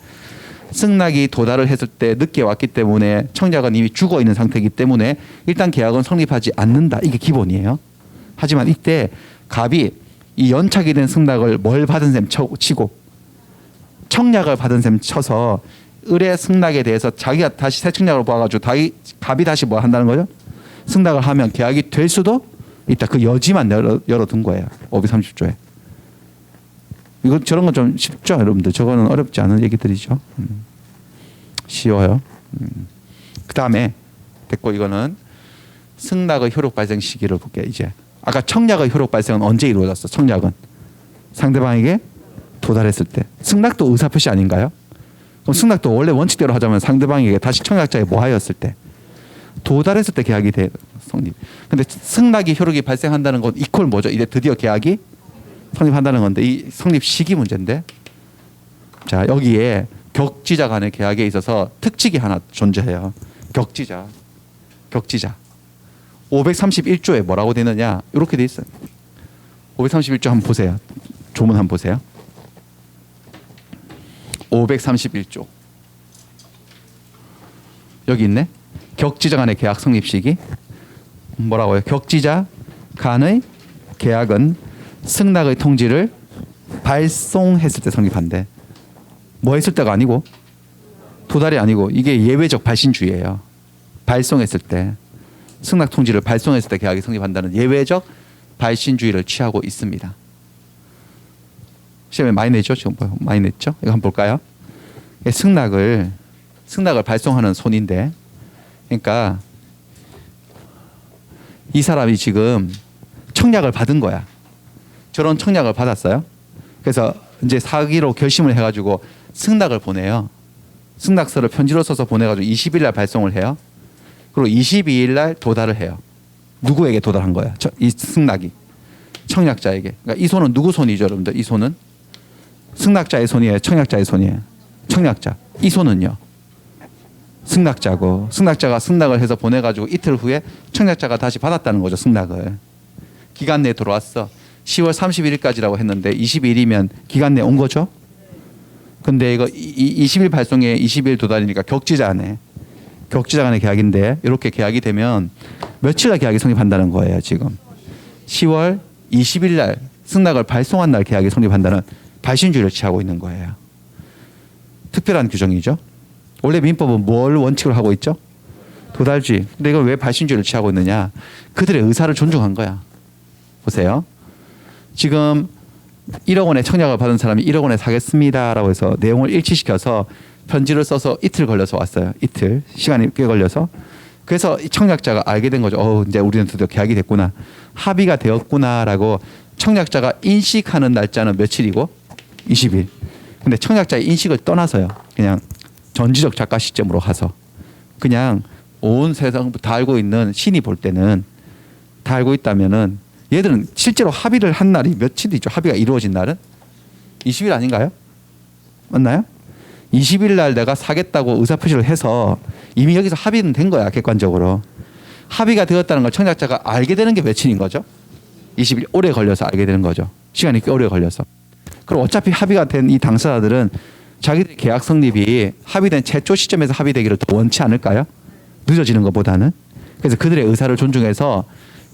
S1: 승낙이 도달을 했을 때 늦게 왔기 때문에 청약은 이미 죽어 있는 상태이기 때문에 일단 계약은 성립하지 않는다. 이게 기본이에요. 하지만 이때 갑이 이 연착이 된 승낙을 뭘 받은 셈 치고 청약을 받은 셈 쳐서 을의 승낙에 대해서 자기가 다시 새 청약을 봐가지고 갑이 다시 뭐 한다는 거죠? 승낙을 하면 계약이 될 수도 있다. 그 여지만 열어둔 거예요. 530조에. 이거 저런 건 좀 쉽죠, 여러분들. 저거는 어렵지 않은 얘기들이죠. 쉬워요. 그 다음에 됐고 이거는 승낙의 효력 발생 시기를 볼게요. 이제 아까 청약의 효력 발생은 언제 이루어졌어? 청약은 상대방에게 도달했을 때. 승낙도 의사표시 아닌가요? 그럼 승낙도 원래 원칙대로 하자면 상대방에게 다시 청약자에 뭐하였을 때 도달했을 때 계약이 성립. 근데 승낙이 효력이 발생한다는 건 이퀄 뭐죠? 이제 드디어 계약이 성립한다는 건데 이 성립 시기 문제인데 자 여기에 격지자 간의 계약에 있어서 특칙이 하나 존재해요. 격지자 531조에 뭐라고 되어 있느냐 이렇게 돼 있어요. 531조 한번 보세요. 조문 한번 보세요. 531조 여기 있네. 격지자 간의 계약 성립 시기 뭐라고요? 격지자 간의 계약은 승낙의 통지를 발송했을 때 성립한대. 뭐 했을 때가 아니고 도달이 아니고 이게 예외적 발신주의예요. 발송했을 때 승낙 통지를 발송했을 때 계약이 성립한다는 예외적 발신주의를 취하고 있습니다. 시험에 많이 냈죠? 지금 많이 냈죠? 이거 한번 볼까요? 승낙을 발송하는 손인데 그러니까 이 사람이 지금 청약을 받은 거야. 저런 청약을 받았어요. 그래서 이제 사기로 결심을 해가지고 승낙을 보내요. 승낙서를 편지로 써서 보내가지고 20일 날 발송을 해요. 그리고 22일 날 도달을 해요. 누구에게 도달한 거야? 이 승낙이 청약자에게. 그러니까 이 손은 누구 손이죠, 여러분들? 이 손은 승낙자의 손이에요, 청약자의 손이에요? 청약자. 이 손은요? 승낙자고 승낙자가 승낙을 해서 보내가지고 이틀 후에 청약자가 다시 받았다는 거죠. 승낙을. 기간 내에 들어왔어. 10월 31일까지라고 했는데 20일이면 기간 내에 온 거죠. 근데 이거 20일 발송에 20일 도달이니까 격지자네. 격지자 간의 계약인데 이렇게 계약이 되면 며칠 날 계약이 성립한다는 거예요. 지금 10월 20일 날 승낙을 발송한 날 계약이 성립한다는 발신주의를 취하고 있는 거예요. 특별한 규정이죠. 원래 민법은 뭘 원칙으로 하고 있죠? 도달주의. 근데 이걸 왜 발신주의를 취하고 있느냐? 그들의 의사를 존중한 거야. 보세요. 지금 1억 원의 청약을 받은 사람이 1억 원에 사겠습니다라고 해서 내용을 일치시켜서 편지를 써서 이틀 걸려서 왔어요. 이틀. 시간이 꽤 걸려서. 그래서 청약자가 알게 된 거죠. 이제 우리는 드디어 계약이 됐구나. 합의가 되었구나라고 청약자가 인식하는 날짜는 며칠이고? 20일. 근데 청약자의 인식을 떠나서요. 그냥 전지적 작가 시점으로 가서 그냥 온 세상 다 알고 있는 신이 볼 때는 다 알고 있다면은 얘들은 실제로 합의를 한 날이 며칠이죠? 합의가 이루어진 날은 20일 아닌가요? 맞나요? 20일 날 내가 사겠다고 의사표시를 해서 이미 여기서 합의는 된 거야. 객관적으로. 합의가 되었다는 걸 청약자가 알게 되는 게 며칠인 거죠? 20일. 오래 걸려서 알게 되는 거죠. 시간이 꽤 오래 걸려서. 그럼 어차피 합의가 된 이 당사자들은 자기들 계약 성립이 합의된 최초 시점에서 합의되기를 더 원치 않을까요? 늦어지는 것보다는. 그래서 그들의 의사를 존중해서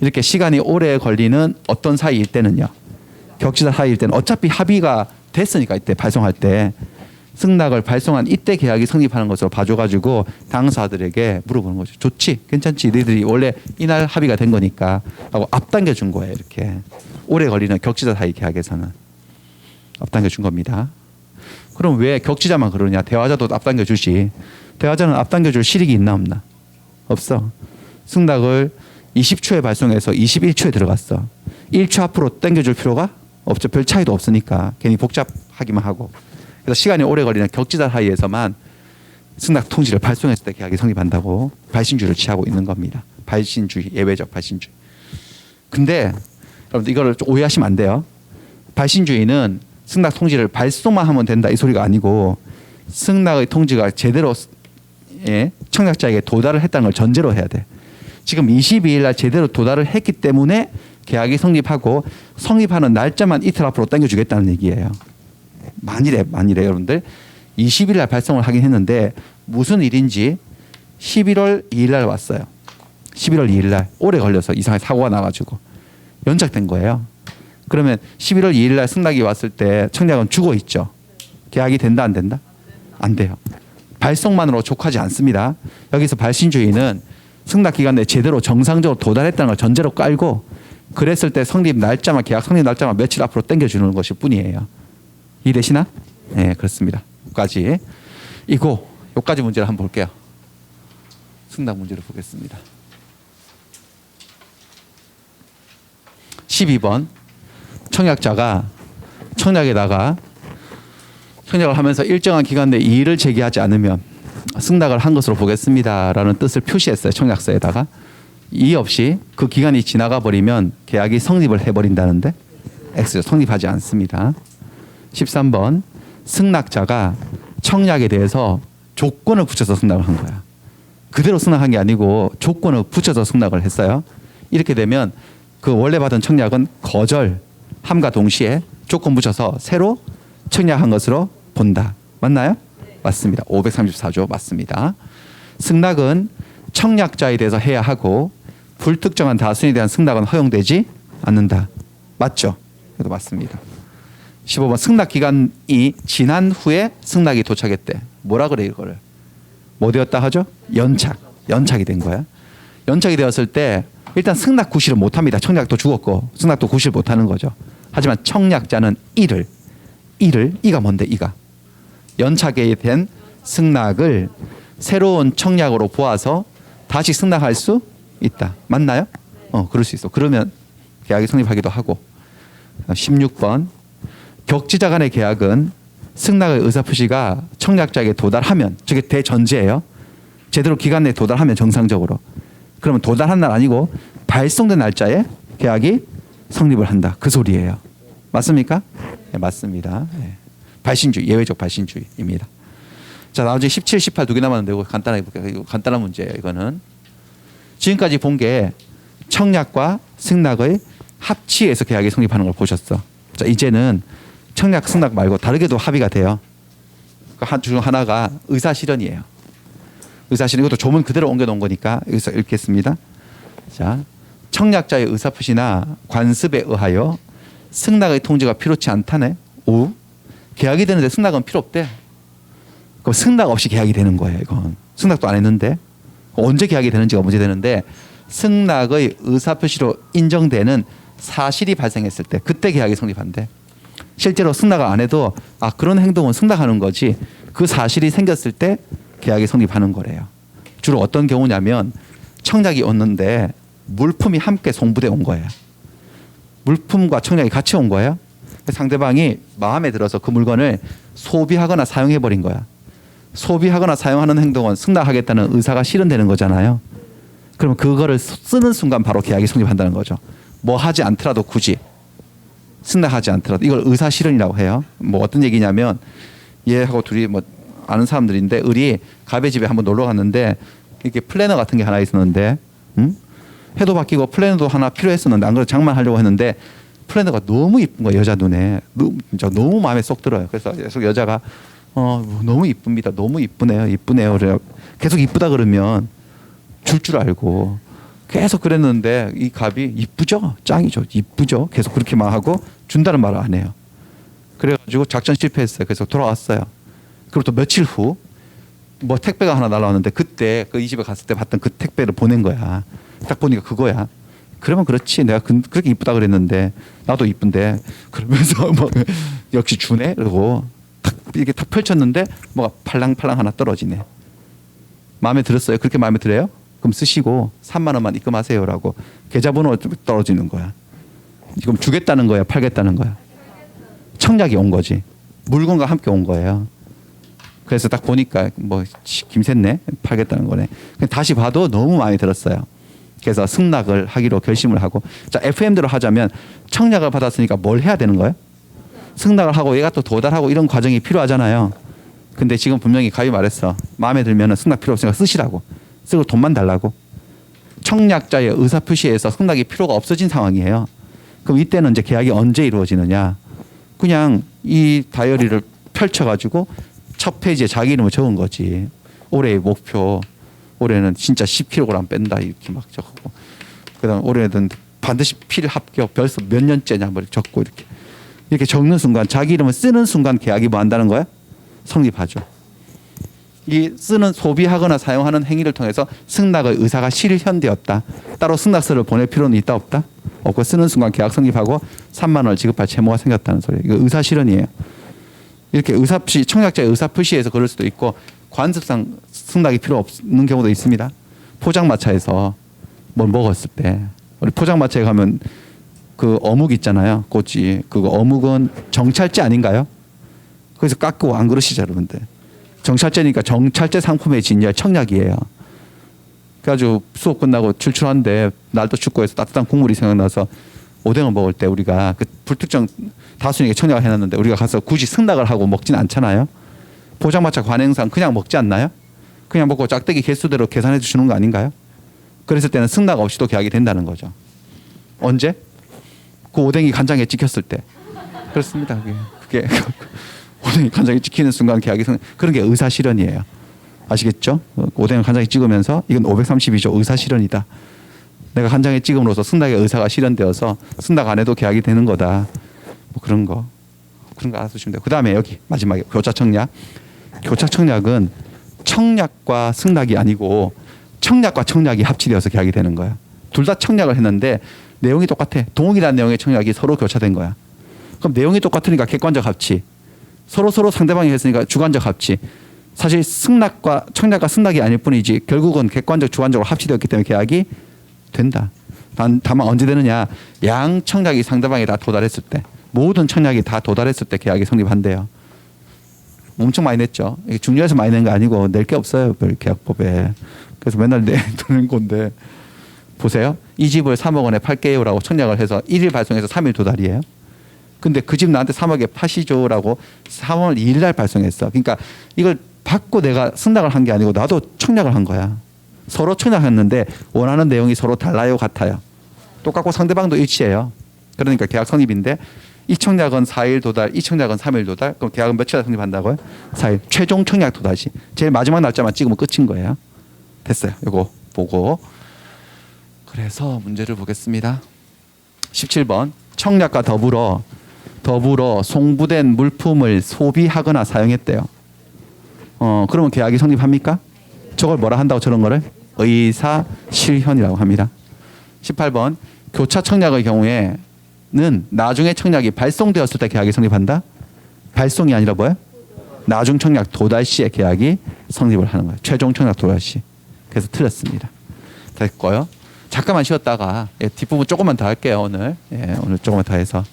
S1: 이렇게 시간이 오래 걸리는 어떤 사이일 때는요. 격지자 사이일 때는 어차피 합의가 됐으니까 이때 발송할 때 승낙을 발송한 이때 계약이 성립하는 것으로 봐줘가지고 당사자들에게 물어보는 거죠. 좋지? 괜찮지? 너희들이 원래 이날 합의가 된 거니까 하고 앞당겨 준 거예요. 이렇게 오래 걸리는 격지자 사이 계약에서는 앞당겨 준 겁니다. 그럼 왜 격지자만 그러냐? 대화자도 앞당겨 주지. 대화자는 앞당겨 줄 실익이 있나 없나? 없어. 승낙을 20초에 발송해서 21초에 들어갔어. 1초 앞으로 당겨줄 필요가 없죠. 별 차이도 없으니까 괜히 복잡하기만 하고. 그래서 시간이 오래 걸리는 격지자 사이에서만 승낙 통지를 발송했을 때 계약이 성립한다고 발신주의를 취하고 있는 겁니다. 발신주의, 예외적 발신주의. 근데 여러분들 이거를 좀 오해하시면 안 돼요. 발신주의는 승낙 통지를 발송만 하면 된다 이 소리가 아니고 승낙의 통지가 제대로 청약자에게 도달을 했다는 걸 전제로 해야 돼. 지금 22일 날 제대로 도달을 했기 때문에 계약이 성립하고 성립하는 날짜만 이틀 앞으로 당겨주겠다는 얘기예요. 만일에 여러분들 20일 날 발송을 하긴 했는데 무슨 일인지 11월 2일 날 왔어요. 11월 2일 날 오래 걸려서 이상하게 사고가 나가지고 연착된 거예요. 그러면 11월 2일 날 승낙이 왔을 때 청약은 죽어 있죠. 계약이 된다 안 된다? 안 돼요. 발송만으로 족하지 않습니다. 여기서 발신주의는 승낙 기간 내에 제대로 정상적으로 도달했다는 걸 전제로 깔고 그랬을 때 성립 날짜만 계약 성립 날짜만 며칠 앞으로 당겨주는 것일 뿐이에요. 이해되시나? 네, 그렇습니다. 여기까지. 여기까지 문제를 한번 볼게요. 승낙 문제를 보겠습니다. 12번 청약자가 청약에다가 청약을 하면서 일정한 기간 내에 이의를 제기하지 않으면 승낙을 한 것으로 보겠습니다라는 뜻을 표시했어요. 청약서에다가. 이의 없이 그 기간이 지나가 버리면 계약이 성립을 해버린다는데 X죠. 성립하지 않습니다. 13번 승낙자가 청약에 대해서 조건을 붙여서 승낙을 한 거야. 그대로 승낙한 게 아니고 조건을 붙여서 승낙을 했어요. 이렇게 되면 그 원래 받은 청약은 거절함과 동시에 조건 붙여서 새로 청약한 것으로 본다. 맞나요? 네. 맞습니다. 534조 맞습니다. 승낙은 청약자에 대해서 해야 하고 불특정한 다수에 대한 승낙은 허용되지 않는다. 맞죠? 그래도 맞습니다. 15번 승낙 기간이 지난 후에 승낙이 도착했대. 뭐라 그래 이거를? 뭐 되었다 하죠? 연착이 된 거야. 연착이 되었을 때 일단 승낙 구실을 못합니다. 청약도 죽었고 승낙도 구실 못하는 거죠. 하지만 청약자는 이가 뭔데 이가 연착에 된 승낙을 새로운 청약으로 보아서 다시 승낙할 수 있다. 맞나요? 그럴 수 있어. 그러면 계약이 성립하기도 하고. 16번 격지자 간의 계약은 승낙의 의사표시가 청약자에게 도달하면 저게 대전제예요. 제대로 기간 내에 도달하면 정상적으로. 그러면 도달한 날 아니고 발송된 날짜에 계약이 성립을 한다. 그 소리예요. 맞습니까? 네, 맞습니다. 네. 발신주의, 예외적 발신주의입니다. 자, 나머지 17, 18 두 개 남았는데 이거 간단하게 볼게요. 이거 간단한 문제예요. 이거는 지금까지 본 게 청약과 승낙의 합치에서 계약이 성립하는 걸 보셨어. 자, 이제는 청약, 승낙 말고 다르게도 합의가 돼요. 그 중 하나가 의사실현이에요. 의사실현 이것도 조문 그대로 옮겨놓은 거니까 여기서 읽겠습니다. 자, 청약자의 의사표시나 관습에 의하여 승낙의 통지가 필요치 않다네. 오, 계약이 되는데 승낙은 필요 없대. 그럼 승낙 없이 계약이 되는 거예요. 이건 승낙도 안 했는데 언제 계약이 되는지가 문제되는데 승낙의 의사표시로 인정되는 사실이 발생했을 때 그때 계약이 성립한대. 실제로 승낙을 안 해도 그런 행동은 승낙하는 거지 그 사실이 생겼을 때 계약이 성립하는 거래요. 주로 어떤 경우냐면 청약이 왔는데 물품이 함께 송부돼 온 거예요. 물품과 청약이 같이 온 거예요. 상대방이 마음에 들어서 그 물건을 소비하거나 사용해버린 거야. 소비하거나 사용하는 행동은 승낙하겠다는 의사가 실현되는 거잖아요. 그러면 그거를 쓰는 순간 바로 계약이 성립한다는 거죠. 뭐 하지 않더라도 굳이 승낙하지 않더라도 이걸 의사 실현이라고 해요. 뭐 어떤 얘기냐면 얘하고 둘이 뭐 아는 사람들인데 을이 갑의 집에 한번 놀러 갔는데 이렇게 플래너 같은 게 하나 있었는데 해도 바뀌고 플래너도 하나 필요했었는데 안 그래도 장만하려고 했는데 플래너가 너무 이쁜 거예요. 여자 눈에 진짜 너무 마음에 쏙 들어요. 그래서 계속 여자가 너무 이쁩니다. 너무 이쁘네요. 그래요. 계속 이쁘다 그러면 줄 알고 계속 그랬는데 이 갑이 이쁘죠? 짱이죠. 이쁘죠? 계속 그렇게 말하고 준다는 말을 안 해요. 그래가지고 작전 실패했어요. 그래서 돌아왔어요. 그리고 또 며칠 후 뭐 택배가 하나 날라왔는데 그때 그 이 집에 갔을 때 봤던 그 택배를 보낸 거야. 딱 보니까 그거야. 그러면 그렇지. 내가 그렇게 이쁘다 그랬는데 나도 이쁜데 그러면서 뭐 역시 주네. 그리고 탁 이렇게 탁 펼쳤는데 뭐가 팔랑팔랑 하나 떨어지네. 마음에 들었어요? 그렇게 마음에 들어요? 그럼 쓰시고 3만 원만 입금하세요라고 계좌번호 떨어지는 거야. 지금 주겠다는 거야, 팔겠다는 거야. 청약이 온 거지. 물건과 함께 온 거예요. 그래서 딱 보니까 뭐 김샜네, 팔겠다는 거네. 다시 봐도 너무 마음에 들었어요. 그래서 승낙을 하기로 결심을 하고, 자 FM대로 하자면 청약을 받았으니까 뭘 해야 되는 거예요? 승낙을 하고 얘가 또 도달하고 이런 과정이 필요하잖아요. 근데 지금 분명히 가위 말했어. 마음에 들면은 승낙 필요 없으니까 쓰시라고. 쓰고 돈만 달라고. 청약자의 의사 표시에서 승낙이 필요가 없어진 상황이에요. 그럼 이때는 이제 계약이 언제 이루어지느냐? 그냥 이 다이어리를 펼쳐가지고 첫 페이지에 자기 이름을 적은 거지. 올해의 목표, 올해는 진짜 10kg 뺀다 이렇게 막 적고, 그다음 올해는 반드시 필 합격, 벌써 몇 년째냐 뭐 적고 이렇게 적는 순간 자기 이름을 쓰는 순간 계약이 뭐 한다는 거야? 성립하죠. 이 쓰는 소비하거나 사용하는 행위를 통해서 승낙의 의사가 실현되었다. 따로 승낙서를 보낼 필요는 있다 없다? 없고 쓰는 순간 계약 성립하고 3만 원을 지급할 채무가 생겼다는 소리예요. 이거 의사 실현이에요. 이렇게 의사 표시, 청약자의 의사 표시에서 그럴 수도 있고 관습상 승낙이 필요 없는 경우도 있습니다. 포장마차에서 뭘 먹었을 때 우리 포장마차에 가면 그 어묵 있잖아요. 꼬치. 그거 어묵은 정찰제 아닌가요? 그래서 깎고 안 그러시죠, 여러분들. 정찰제니까 정찰제 상품의 진열 청약이에요. 그래가지고 수업 끝나고 출출한데 날도 춥고 해서 따뜻한 국물이 생각나서 오뎅을 먹을 때 우리가 그 불특정 다수에게 청약을 해놨는데 우리가 가서 굳이 승낙을 하고 먹진 않잖아요. 포장마차 관행상 그냥 먹지 않나요? 그냥 먹고 짝대기 개수대로 계산해 주시는 거 아닌가요? 그랬을 때는 승낙 없이도 계약이 된다는 거죠. 언제? 그 오뎅이 간장에 찍혔을 때. 그렇습니다. 그게 오뎅이 간장에 찍히는 순간 계약이 그런 게 의사 실현이에요. 아시겠죠? 오뎅을 간장에 찍으면서 이건 532조 의사 실현이다. 내가 간장에 찍음으로써 승낙의 의사가 실현되어서 승낙 안 해도 계약이 되는 거다. 뭐 그런 거 알아두시면 돼요. 그 다음에 여기 마지막에 교차 청약. 교차 청약은 청약과 승낙이 아니고 청약과 청약이 합치되어서 계약이 되는 거야. 둘 다 청약을 했는데 내용이 똑같아. 동일한 내용의 청약이 서로 교차된 거야. 그럼 내용이 똑같으니까 객관적 합치. 서로 상대방이 했으니까 주관적 합치. 사실 승낙과 청약과 승낙이 아닐 뿐이지 결국은 객관적 주관적으로 합치되었기 때문에 계약이 된다. 다만 언제 되느냐? 양 청약이 상대방이 다 도달했을 때, 모든 청약이 다 도달했을 때 계약이 성립한대요. 엄청 많이 냈죠. 중요해서 많이 낸 거 아니고 낼 게 없어요, 별 계약법에. 그래서 맨날 내는 건데 보세요. 이 집을 3억 원에 팔게요라고 청약을 해서 1일 발송해서 3일 도달이에요. 근데 그 집 나한테 3억에 파시죠라고 3월 2일 날 발송했어. 그러니까 이걸 받고 내가 승낙을 한 게 아니고 나도 청약을 한 거야. 서로 청약했는데 원하는 내용이 서로 달라요, 같아요. 똑같고 상대방도 일치해요. 그러니까 계약 성립인데 이 청약은 4일 도달, 이 청약은 3일 도달. 그럼 계약은 며칠에 성립한다고요? 4일. 최종 청약 도달시. 제일 마지막 날짜만 찍으면 끝인 거예요. 됐어요. 이거 보고. 그래서 문제를 보겠습니다. 17번. 청약과 더불어 송부된 물품을 소비하거나 사용했대요. 그러면 계약이 성립합니까? 저걸 뭐라 한다고 저런 거를? 의사 실현이라고 합니다. 18번. 교차 청약의 경우에는 나중에 청약이 발송되었을 때 계약이 성립한다? 발송이 아니라 뭐예요? 나중 청약 도달 시에 계약이 성립을 하는 거예요. 최종 청약 도달 시. 그래서 틀렸습니다. 됐고요. 잠깐만 쉬었다가 뒷부분 조금만 더 할게요. 오늘 조금만 더 해서.